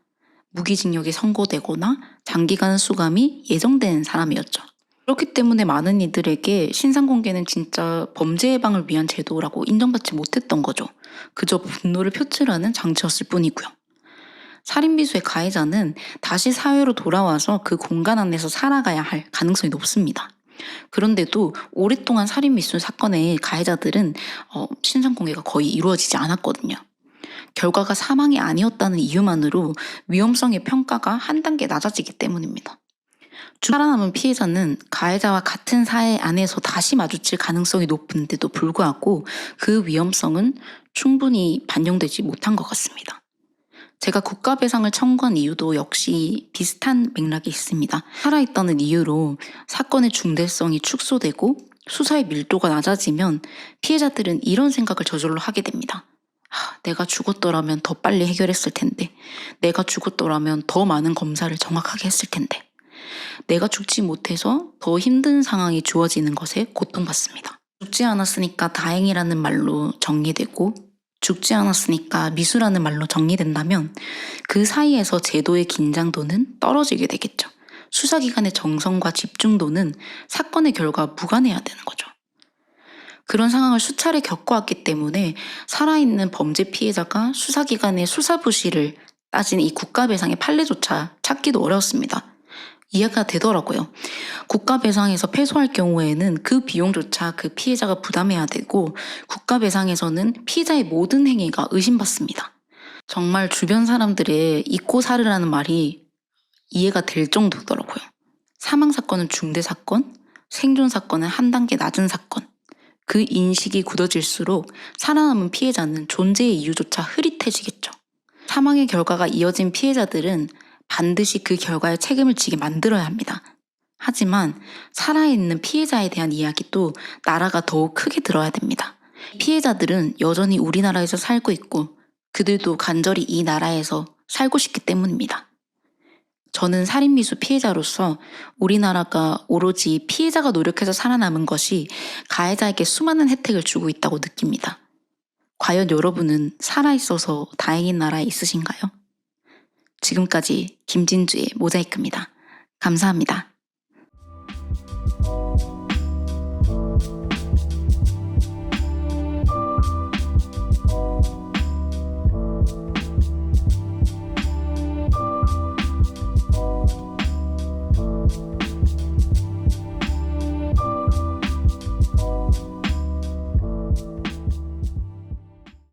무기징역이 선고되거나 장기간 수감이 예정된 사람이었죠. 그렇기 때문에 많은 이들에게 신상공개는 진짜 범죄 예방을 위한 제도라고 인정받지 못했던 거죠. 그저 분노를 표출하는 장치였을 뿐이고요. 살인미수의 가해자는 다시 사회로 돌아와서 그 공간 안에서 살아가야 할 가능성이 높습니다. 그런데도 오랫동안 살인미수 사건의 가해자들은 신상공개가 거의 이루어지지 않았거든요. 결과가 사망이 아니었다는 이유만으로 위험성의 평가가 한 단계 낮아지기 때문입니다. 살아남은 피해자는 가해자와 같은 사회 안에서 다시 마주칠 가능성이 높은데도 불구하고 그 위험성은 충분히 반영되지 못한 것 같습니다. 제가 국가배상을 청구한 이유도 역시 비슷한 맥락이 있습니다. 살아있다는 이유로 사건의 중대성이 축소되고 수사의 밀도가 낮아지면 피해자들은 이런 생각을 저절로 하게 됩니다. 내가 죽었더라면 더 빨리 해결했을 텐데, 내가 죽었더라면 더 많은 검사를 정확하게 했을 텐데, 내가 죽지 못해서 더 힘든 상황이 주어지는 것에 고통받습니다. 죽지 않았으니까 다행이라는 말로 정리되고 죽지 않았으니까 미수라는 말로 정리된다면 그 사이에서 제도의 긴장도는 떨어지게 되겠죠. 수사기관의 정성과 집중도는 사건의 결과와 무관해야 되는 거죠. 그런 상황을 수차례 겪어왔기 때문에 살아있는 범죄 피해자가 수사기관의 수사부실을 따진 이 국가배상의 판례조차 찾기도 어려웠습니다. 이해가 되더라고요. 국가배상에서 패소할 경우에는 그 비용조차 그 피해자가 부담해야 되고 국가배상에서는 피해자의 모든 행위가 의심받습니다. 정말 주변 사람들의 잊고 살으라는 말이 이해가 될 정도더라고요. 사망사건은 중대사건, 생존사건은 한 단계 낮은 사건. 그 인식이 굳어질수록 살아남은 피해자는 존재의 이유조차 흐릿해지겠죠. 사망의 결과가 이어진 피해자들은 반드시 그 결과에 책임을 지게 만들어야 합니다. 하지만 살아있는 피해자에 대한 이야기도 나라가 더욱 크게 들어야 됩니다. 피해자들은 여전히 우리나라에서 살고 있고 그들도 간절히 이 나라에서 살고 싶기 때문입니다. 저는 살인미수 피해자로서 우리나라가 오로지 피해자가 노력해서 살아남은 것이 가해자에게 수많은 혜택을 주고 있다고 느낍니다. 과연 여러분은 살아있어서 다행인 나라에 있으신가요? 지금까지 김진주의 모자이크입니다. 감사합니다.